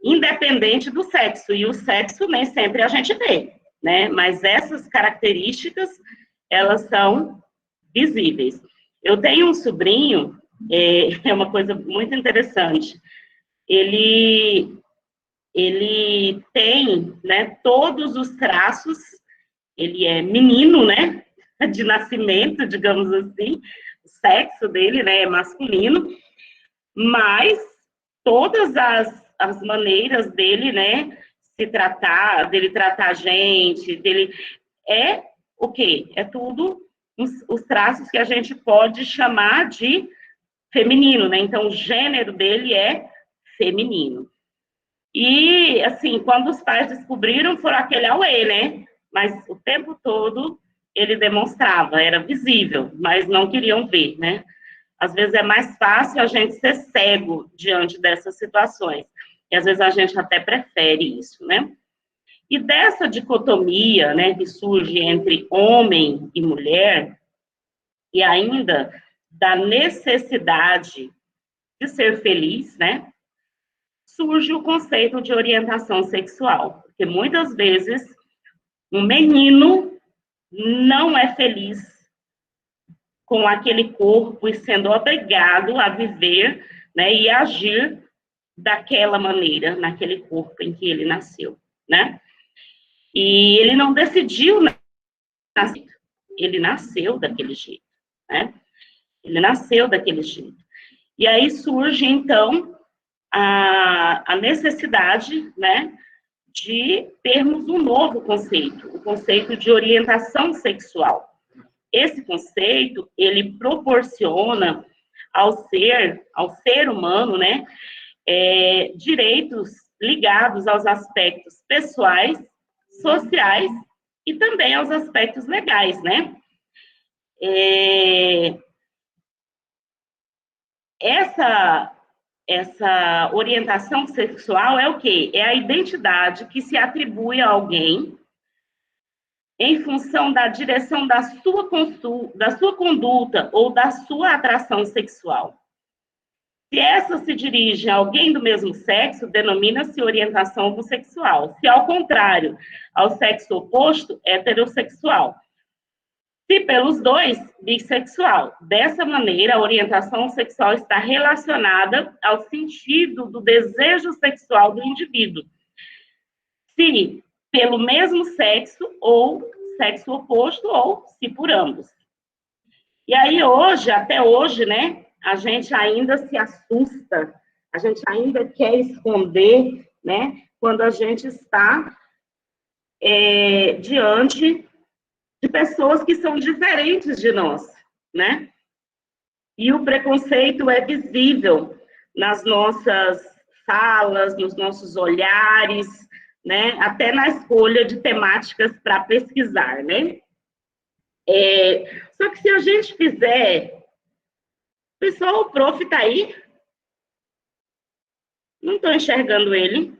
independente do sexo, e o sexo nem sempre a gente vê, né? Mas essas características, elas são visíveis. Eu tenho um sobrinho, é uma coisa muito interessante, ele tem, né, todos os traços, ele é menino, né, de nascimento, digamos assim, o sexo dele, né, é masculino, mas todas as maneiras dele, né, dele tratar a gente, é o quê? É tudo os traços que a gente pode chamar de feminino, né? Então, o gênero dele é feminino. E, assim, quando os pais descobriram, foram aquele auê, né? Mas o tempo todo ele demonstrava, era visível, mas não queriam ver, né? Às vezes é mais fácil a gente ser cego diante dessas situações. E às vezes a gente até prefere isso, né? E dessa dicotomia, né, que surge entre homem e mulher, e ainda da necessidade de ser feliz, né, surge o conceito de orientação sexual. Porque muitas vezes um menino não é feliz com aquele corpo e sendo obrigado a viver, né, e agir daquela maneira, naquele corpo em que ele nasceu, né? E ele não decidiu nascer, ele nasceu daquele jeito, né? Ele nasceu daquele jeito. E aí surge, então, a necessidade, né, de termos um novo conceito, o conceito de orientação sexual. Esse conceito, ele proporciona ao ser humano, né, direitos ligados aos aspectos pessoais, sociais e também aos aspectos legais, né? Essa orientação sexual é o quê? É a identidade que se atribui a alguém em função da direção da sua conduta ou da sua atração sexual. Se essa se dirige a alguém do mesmo sexo, denomina-se orientação homossexual. Se, ao contrário, ao sexo oposto, heterossexual. Se pelos dois, bissexual. Dessa maneira, a orientação sexual está relacionada ao sentido do desejo sexual do indivíduo. Se pelo mesmo sexo, ou sexo oposto, ou se por ambos. E aí, até hoje, né, a gente ainda se assusta, a gente ainda quer esconder, né, quando a gente está diante de pessoas que são diferentes de nós, né? E o preconceito é visível nas nossas falas, nos nossos olhares, né? Até na escolha de temáticas para pesquisar, né? Só que se a gente fizer... Pessoal, o prof está aí? Não estou enxergando ele.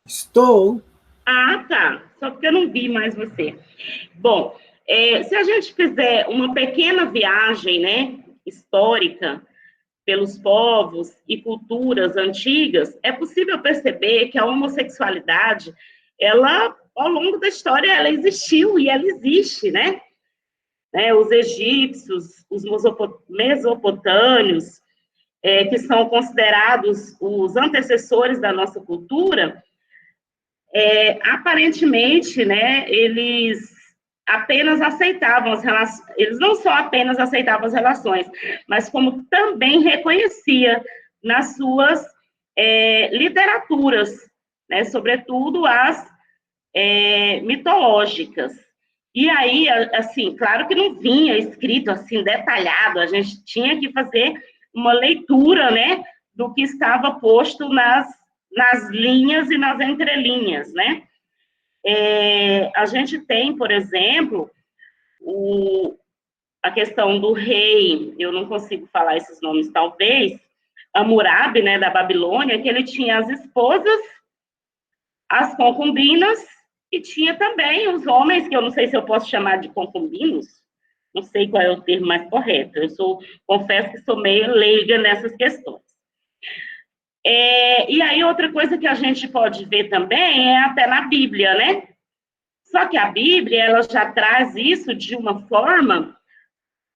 Estou. Ah, tá. Só porque eu não vi mais você. Bom, se a gente fizer uma pequena viagem, né, histórica, pelos povos e culturas antigas, é possível perceber que a homossexualidade, ela, ao longo da história, ela existiu e ela existe, né? Os egípcios, os mesopotâmios, que são considerados os antecessores da nossa cultura, aparentemente, né, eles apenas aceitavam as relações, eles não só apenas aceitavam as relações, mas como também reconhecia nas suas literaturas, né, sobretudo as mitológicas. E aí, assim, claro que não vinha escrito assim, detalhado, a gente tinha que fazer uma leitura, né, do que estava posto nas linhas e nas entrelinhas, né? A gente tem, por exemplo, a questão do rei, eu não consigo falar esses nomes, talvez, Hammurabi, né, da Babilônia, que ele tinha as esposas, as concubinas E tinha também os homens, que eu não sei se eu posso chamar de concubinos, não sei qual é o termo mais correto, confesso que sou meio leiga nessas questões. E aí, outra coisa que a gente pode ver também é até na Bíblia, né? Só que a Bíblia, ela já traz isso de uma forma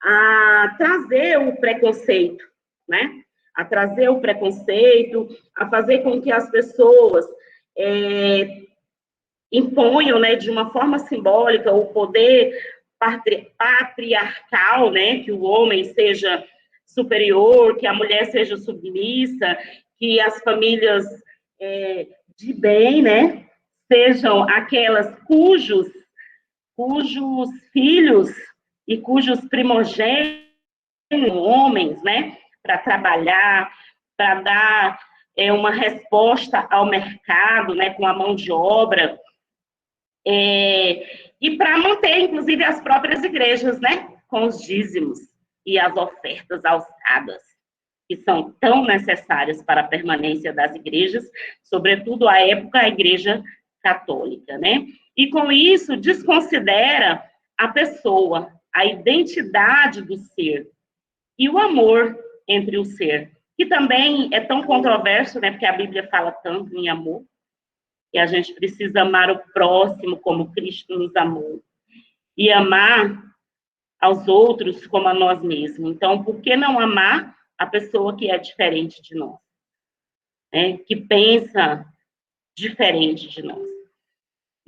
a trazer o preconceito, né? A trazer o preconceito, a fazer com que as pessoas imponham, né, de uma forma simbólica o poder patriarcal, né, que o homem seja superior, que a mulher seja submissa, que as famílias de bem, né, sejam aquelas cujos filhos e cujos primogênitos, homens, né, para trabalhar, para dar uma resposta ao mercado, né, com a mão de obra, e para manter, inclusive, as próprias igrejas, né, com os dízimos e as ofertas alçadas, que são tão necessárias para a permanência das igrejas, sobretudo à época a igreja católica, né? E com isso desconsidera a pessoa, a identidade do ser e o amor entre o ser, que também é tão controverso, né? Porque a Bíblia fala tanto em amor, que a gente precisa amar o próximo como Cristo nos amou e amar aos outros como a nós mesmos. Então, por que não amar a pessoa que é diferente de nós, né? Que pensa diferente de nós?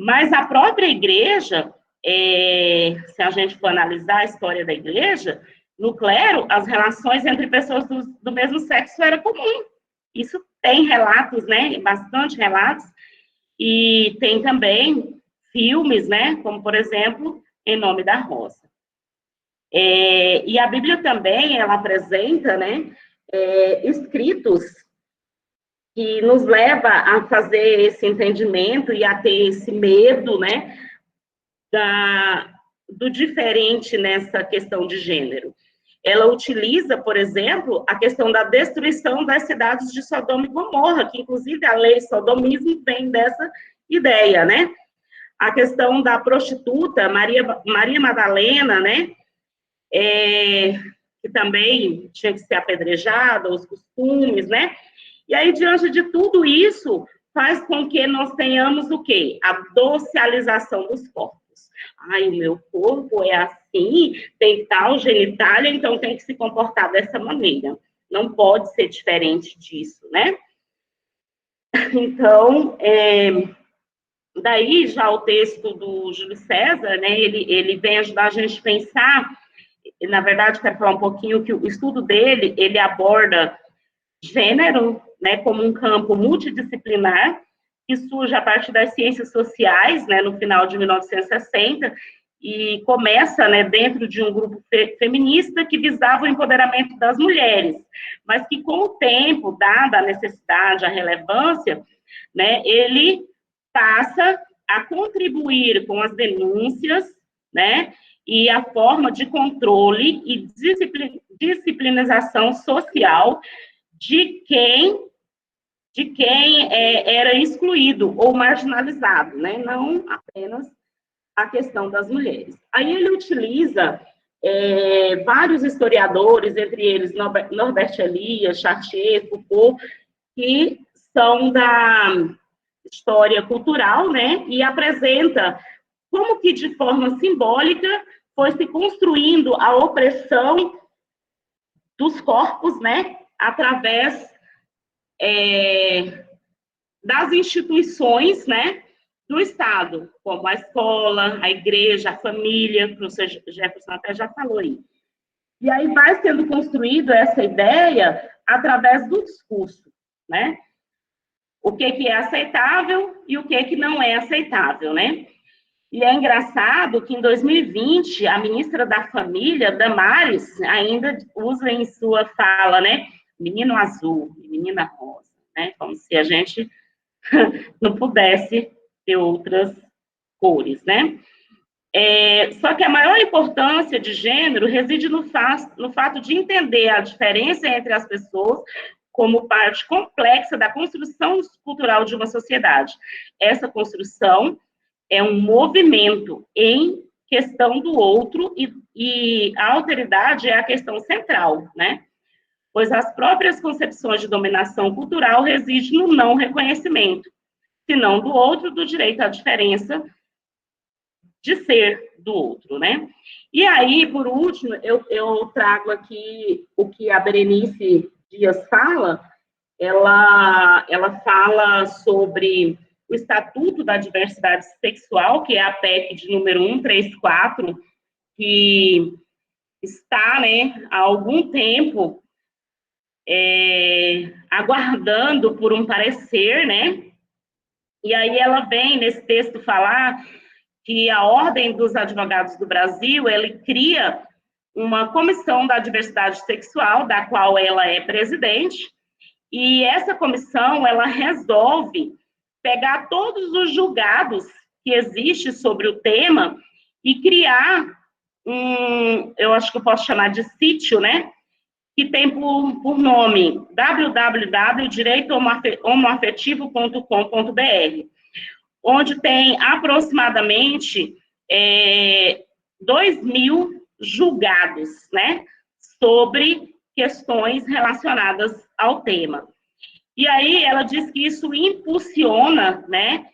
Mas a própria igreja, se a gente for analisar a história da igreja, no clero, as relações entre pessoas do mesmo sexo era comum. Isso tem relatos, né? Bastante relatos. E tem também filmes, né? Como, por exemplo, Em Nome da Rosa. E a Bíblia também, ela apresenta, né? Escritos que nos leva a fazer esse entendimento e a ter esse medo, né, do diferente nessa questão de gênero. Ela utiliza, por exemplo, a questão da destruição das cidades de Sodoma e Gomorra, que inclusive a lei sodomismo vem dessa ideia, né? A questão da prostituta, Maria Madalena, né, que também tinha que ser apedrejada, os costumes, né? E aí, diante de tudo isso, faz com que nós tenhamos o quê? A socialização dos corpos. Ai, o meu corpo é assim, tem tal genitália, então tem que se comportar dessa maneira. Não pode ser diferente disso, né? Então, daí já o texto do Júlio César, né, ele vem ajudar a gente a pensar, na verdade, quero falar um pouquinho que o estudo dele, ele aborda gênero, né, como um campo multidisciplinar, que surge a partir das ciências sociais, né, no final de 1960, e começa, né, dentro de um grupo feminista que visava o empoderamento das mulheres, mas que com o tempo, dada a necessidade, a relevância, né, ele passa a contribuir com as denúncias, né, e a forma de controle e disciplinização social de quem era excluído ou marginalizado, né? Não apenas a questão das mulheres. Aí ele utiliza vários historiadores, entre eles Norbert Elias, Chartier, Foucault, que são da história cultural, né? E apresenta como que, de forma simbólica, foi se construindo a opressão dos corpos, né? Através das instituições, né, do Estado, como a escola, a igreja, a família, que o professor Jefferson até já falou aí. E aí vai sendo construído essa ideia através do discurso, né? O que é aceitável e o que não é aceitável, né? E é engraçado que em 2020, a ministra da Família, Damares, ainda usa em sua fala, né, menino azul e menina rosa, né? Como se a gente não pudesse ter outras cores, né? Só que a maior importância de gênero reside no fato de entender a diferença entre as pessoas como parte complexa da construção cultural de uma sociedade. Essa construção é um movimento em questão do outro, e a alteridade é a questão central, né? Pois as próprias concepções de dominação cultural residem no não reconhecimento, se não do outro, do direito à diferença de ser do outro, né? E aí, por último, eu trago aqui o que a Berenice Dias fala. Ela fala sobre o Estatuto da Diversidade Sexual, que é a PEC de número 134, que está, né, há algum tempo aguardando por um parecer, né? E aí ela vem, nesse texto, falar que a Ordem dos Advogados do Brasil, ele cria uma comissão da diversidade sexual, da qual ela é presidente, e essa comissão, ela resolve pegar todos os julgados que existem sobre o tema e criar eu acho que eu posso chamar de sítio, né? Que tem por nome www.direitohomoafetivo.com.br, onde tem aproximadamente 2.000 julgados, né, sobre questões relacionadas ao tema. E aí ela diz que isso impulsiona, né,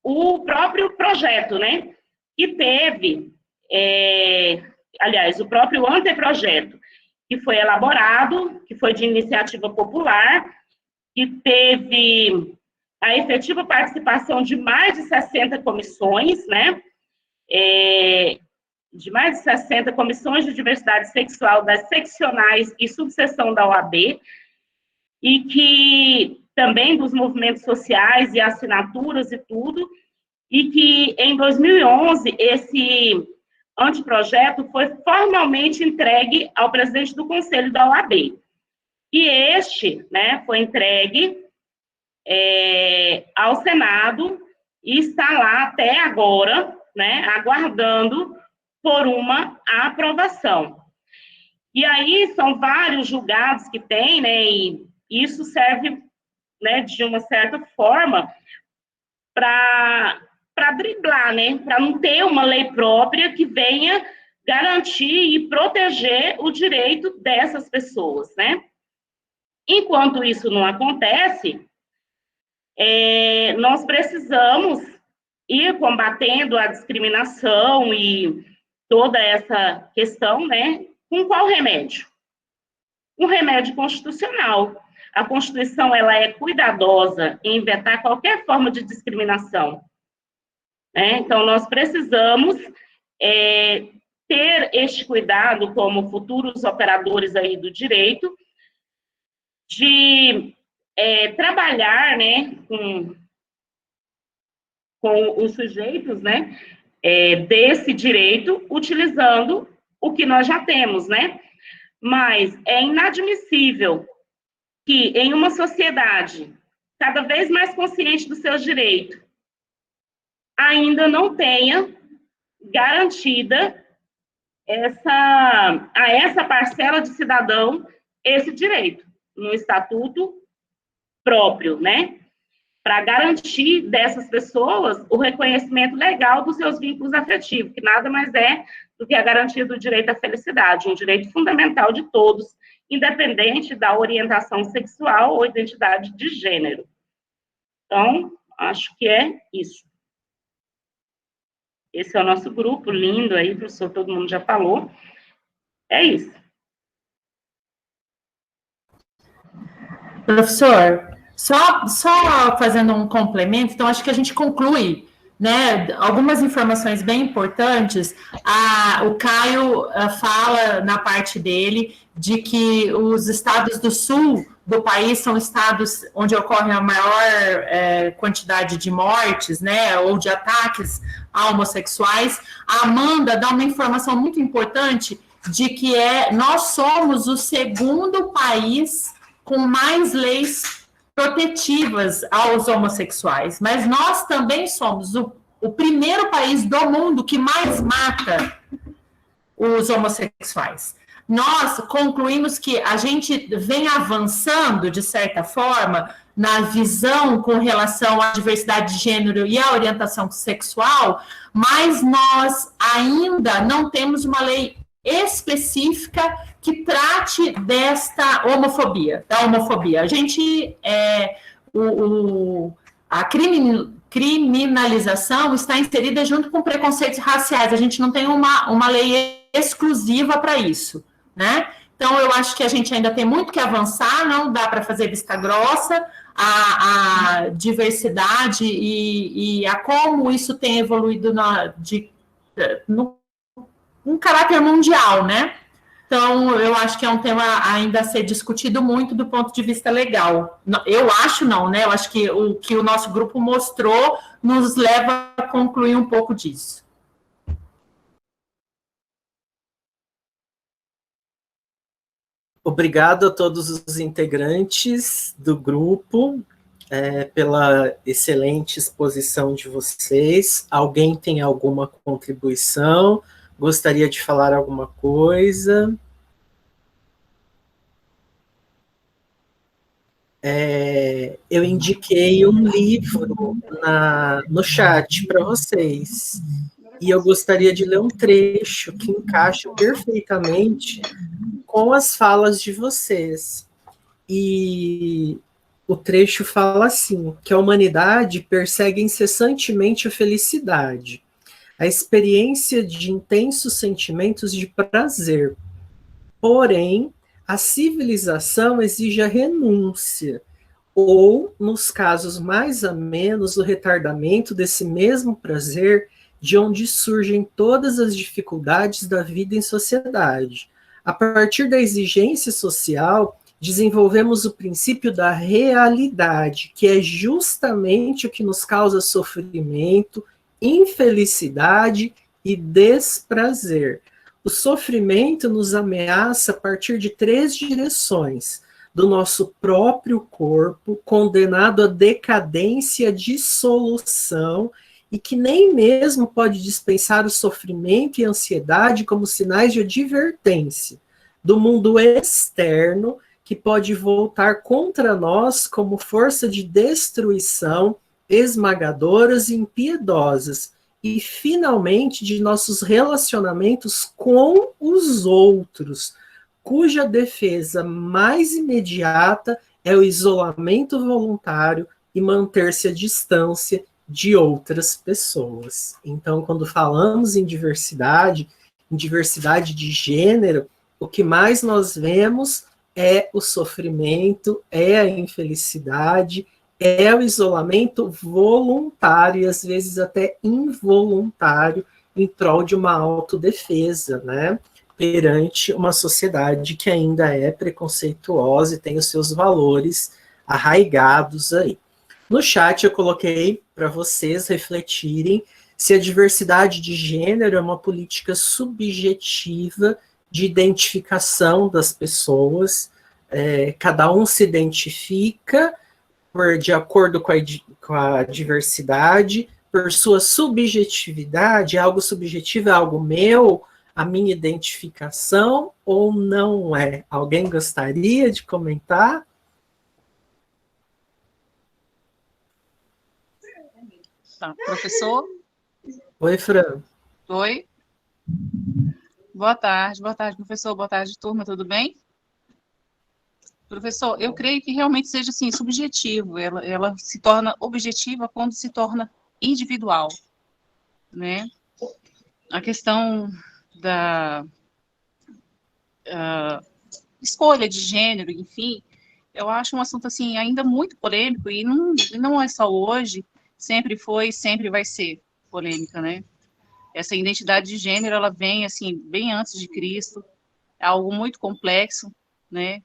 o próprio projeto, né, que teve, aliás, o próprio anteprojeto, que foi elaborado, que foi de iniciativa popular, que teve a efetiva participação de mais de 60 comissões, né, de mais de 60 comissões de diversidade sexual das seccionais e subseção da OAB, e que também dos movimentos sociais e assinaturas e tudo, e que em 2011 esse anteprojeto foi formalmente entregue ao presidente do Conselho da OAB. E este, né, foi entregue ao Senado e está lá até agora, né, aguardando por uma aprovação. E aí são vários julgados que tem, né, e isso serve, né, de uma certa forma para driblar, né, para não ter uma lei própria que venha garantir e proteger o direito dessas pessoas, né. Enquanto isso não acontece, nós precisamos ir combatendo a discriminação e toda essa questão, né, com qual remédio? Um remédio constitucional. A Constituição, ela é cuidadosa em vetar qualquer forma de discriminação, né? Então, nós precisamos ter este cuidado como futuros operadores aí do direito, de trabalhar, né, com os sujeitos, né, desse direito, utilizando o que nós já temos, né? Mas é inadmissível que em uma sociedade cada vez mais consciente dos seus direitos, ainda não tenha garantida a essa parcela de cidadão esse direito, no estatuto próprio, né? Para garantir dessas pessoas o reconhecimento legal dos seus vínculos afetivos, que nada mais é do que a garantia do direito à felicidade, um direito fundamental de todos, independente da orientação sexual ou identidade de gênero. Então, acho que é isso. Esse é o nosso grupo, lindo aí, professor, todo mundo já falou. É isso. Professor, só fazendo um complemento, então acho que a gente conclui, né, algumas informações bem importantes. O Caio fala na parte dele de que os estados do sul do país são estados onde ocorre a maior quantidade de mortes, né, ou de ataques a homossexuais. A Amanda dá uma informação muito importante de que nós somos o segundo país com mais leis protetivas aos homossexuais, mas nós também somos o primeiro país do mundo que mais mata os homossexuais. nós concluímos que a gente vem avançando, de certa forma, na visão com relação à diversidade de gênero e à orientação sexual, mas nós ainda não temos uma lei específica que trate desta homofobia, da homofobia. A gente, a criminalização está inserida junto com preconceitos raciais, a gente não tem uma lei exclusiva para isso, né? Então, eu acho que a gente ainda tem muito que avançar, não dá para fazer vista grossa, a diversidade e a como isso tem evoluído num caráter mundial, né? Então, eu acho que é um tema ainda a ser discutido muito do ponto de vista legal. Eu acho não, né? Eu acho que o que o nosso grupo mostrou nos leva a concluir um pouco disso. Obrigado a todos os integrantes do grupo pela excelente exposição de vocês. Alguém tem alguma contribuição? Gostaria de falar alguma coisa? Eu indiquei um livro no chat para vocês. E eu gostaria de ler um trecho que encaixa perfeitamente com as falas de vocês. E o trecho fala assim, que a humanidade persegue incessantemente a felicidade, a experiência de intensos sentimentos de prazer. Porém, a civilização exige a renúncia, ou, nos casos mais amenos, o retardamento desse mesmo prazer, de onde surgem todas as dificuldades da vida em sociedade. A partir da exigência social, desenvolvemos o princípio da realidade, que é justamente o que nos causa sofrimento, infelicidade e desprazer. O sofrimento nos ameaça a partir de 3 direções: do nosso próprio corpo, condenado à decadência, dissolução, e que nem mesmo pode dispensar o sofrimento e a ansiedade como sinais de advertência; do mundo externo, que pode voltar contra nós como força de destruição, esmagadoras e impiedosas; e, finalmente, de nossos relacionamentos com os outros, cuja defesa mais imediata é o isolamento voluntário e manter-se à distância de outras pessoas. Então, quando falamos em diversidade de gênero, o que mais nós vemos é o sofrimento, é a infelicidade, é o isolamento voluntário e às vezes até involuntário em prol de uma autodefesa, né? Perante uma sociedade que ainda é preconceituosa e tem os seus valores arraigados aí. No chat eu coloquei para vocês refletirem se a diversidade de gênero é uma política subjetiva de identificação das pessoas, cada um se identifica de acordo com a diversidade, por sua subjetividade, algo subjetivo é algo meu, a minha identificação, ou não é? Alguém gostaria de comentar? Tá, professor? Oi, Fran. Oi. Boa tarde, professor. Boa tarde, turma, tudo bem? Professor, eu creio que realmente seja assim, subjetivo. Ela se torna objetiva quando se torna individual, né? A questão da escolha de gênero, enfim, eu acho um assunto assim ainda muito polêmico e não é só hoje, sempre foi, sempre vai ser polêmica, né? Essa identidade de gênero, ela vem assim bem antes de Cristo, é algo muito complexo, né?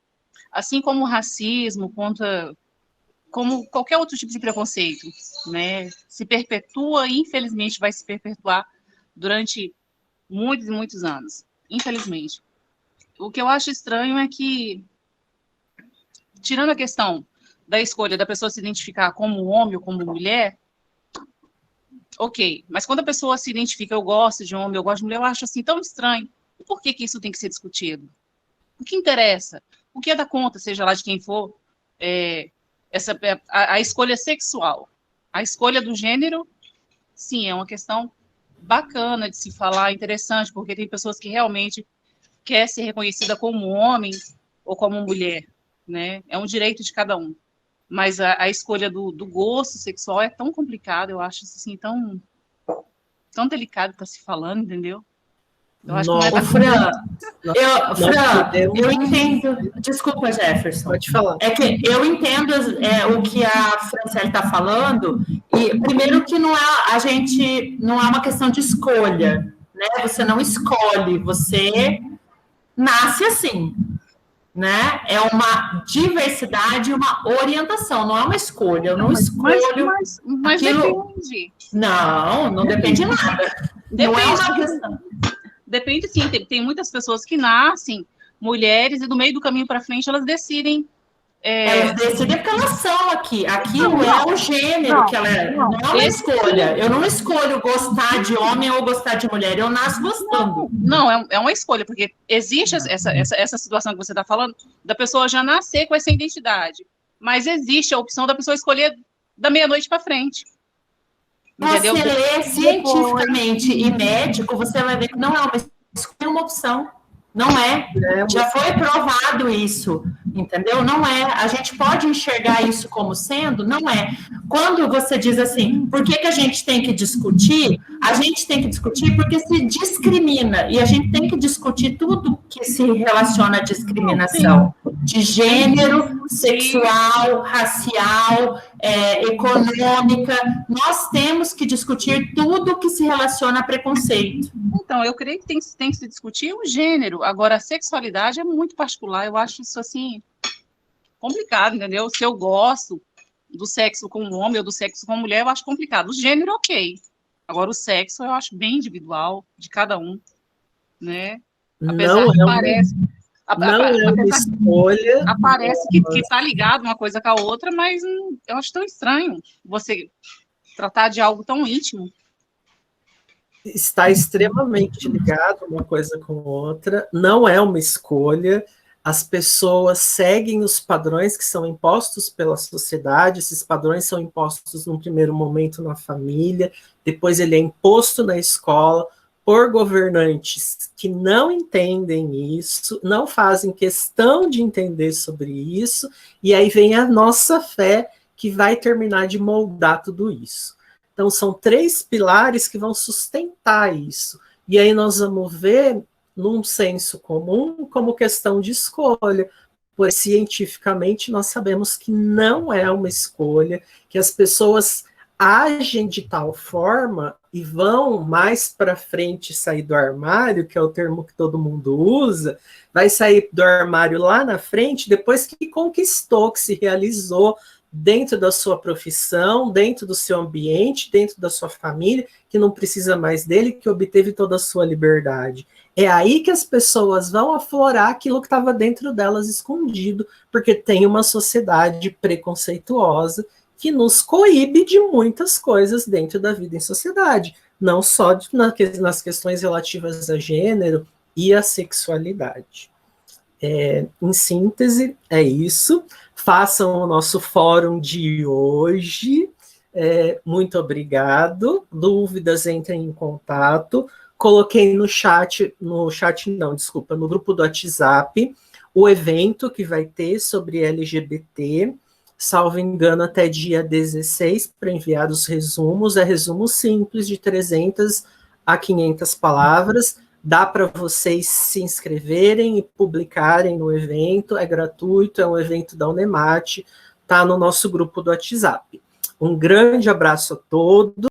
Assim como o racismo, como qualquer outro tipo de preconceito, né? Se perpetua e infelizmente vai se perpetuar durante muitos e muitos anos, infelizmente. O que eu acho estranho é que, tirando a questão da escolha da pessoa se identificar como homem ou como mulher, ok, mas quando a pessoa se identifica, eu gosto de homem, eu gosto de mulher, eu acho assim tão estranho. E por que isso tem que ser discutido? O que interessa? O que é da conta, seja lá de quem for, a escolha sexual. A escolha do gênero, sim, é uma questão bacana de se falar, interessante, porque tem pessoas que realmente querem ser reconhecida como homem ou como mulher, né? É um direito de cada um. Mas a escolha do gosto sexual é tão complicado, eu acho assim, tão delicado para se falando, entendeu? Eu acho que não é Fran, Fran, eu entendo. Desculpa, Jefferson. Pode falar. É que eu entendo o que a Franciele está falando, e primeiro que não é uma questão de escolha, né? Você não escolhe, você nasce assim, né? É uma diversidade, uma orientação, não é uma escolha. Eu não escolho. Mas aquilo... depende. Não depende de nada. Depende, não é uma questão. Depende, sim. Tem muitas pessoas que nascem mulheres e do meio do caminho para frente elas decidem. Elas decidem porque elas são aqui. Aquilo é o gênero que ela é. Não é uma escolha. Eu não escolho gostar de homem ou gostar de mulher. Eu nasço gostando. Não, é uma escolha, porque existe essa situação que você está falando, da pessoa já nascer com essa identidade. Mas existe a opção da pessoa escolher da meia-noite para frente. Você lê cientificamente e médico, você vai ver que não é uma escolha, é uma opção. Não é. Já foi provado isso, entendeu? Não é. A gente pode enxergar isso como sendo? Não é. Quando você diz assim, por que a gente tem que discutir? A gente tem que discutir porque se discrimina. E a gente tem que discutir tudo que se relaciona à discriminação. De gênero, sexual, racial, econômica. Nós temos que discutir tudo que se relaciona a preconceito. Então, eu creio que tem que se discutir o gênero. Agora, a sexualidade é muito particular. Eu acho isso, assim, complicado, entendeu? Se eu gosto do sexo com um homem ou do sexo com uma mulher, eu acho complicado. O gênero, ok. Agora, o sexo, eu acho bem individual, de cada um, né? Apesar não que é parece... Não é uma escolha. Parece que está ligado uma coisa com a outra, mas eu acho tão estranho você tratar de algo tão íntimo. Está extremamente ligado uma coisa com outra, não é uma escolha, as pessoas seguem os padrões que são impostos pela sociedade, esses padrões são impostos num primeiro momento na família, depois ele é imposto na escola, por governantes que não entendem isso, não fazem questão de entender sobre isso, e aí vem a nossa fé que vai terminar de moldar tudo isso. Então, são 3 pilares que vão sustentar isso. E aí nós vamos ver, num senso comum, como questão de escolha. Pois, cientificamente, nós sabemos que não é uma escolha, que as pessoas agem de tal forma e vão mais para frente sair do armário, que é o termo que todo mundo usa, vai sair do armário lá na frente, depois que conquistou, que se realizou dentro da sua profissão, dentro do seu ambiente, dentro da sua família, que não precisa mais dele, que obteve toda a sua liberdade. É aí que as pessoas vão aflorar aquilo que estava dentro delas escondido, porque tem uma sociedade preconceituosa que nos coíbe de muitas coisas dentro da vida em sociedade, não só nas questões relativas a gênero e a sexualidade. Em síntese, é isso. Façam o nosso fórum de hoje. Muito obrigado. Dúvidas, entrem em contato. Coloquei no grupo do WhatsApp, o evento que vai ter sobre LGBT, salvo engano, até dia 16, para enviar os resumos. É resumo simples, de 300 a 500 palavras. Dá para vocês se inscreverem e publicarem no evento. É gratuito, é um evento da Unemate. Está no nosso grupo do WhatsApp. Um grande abraço a todos.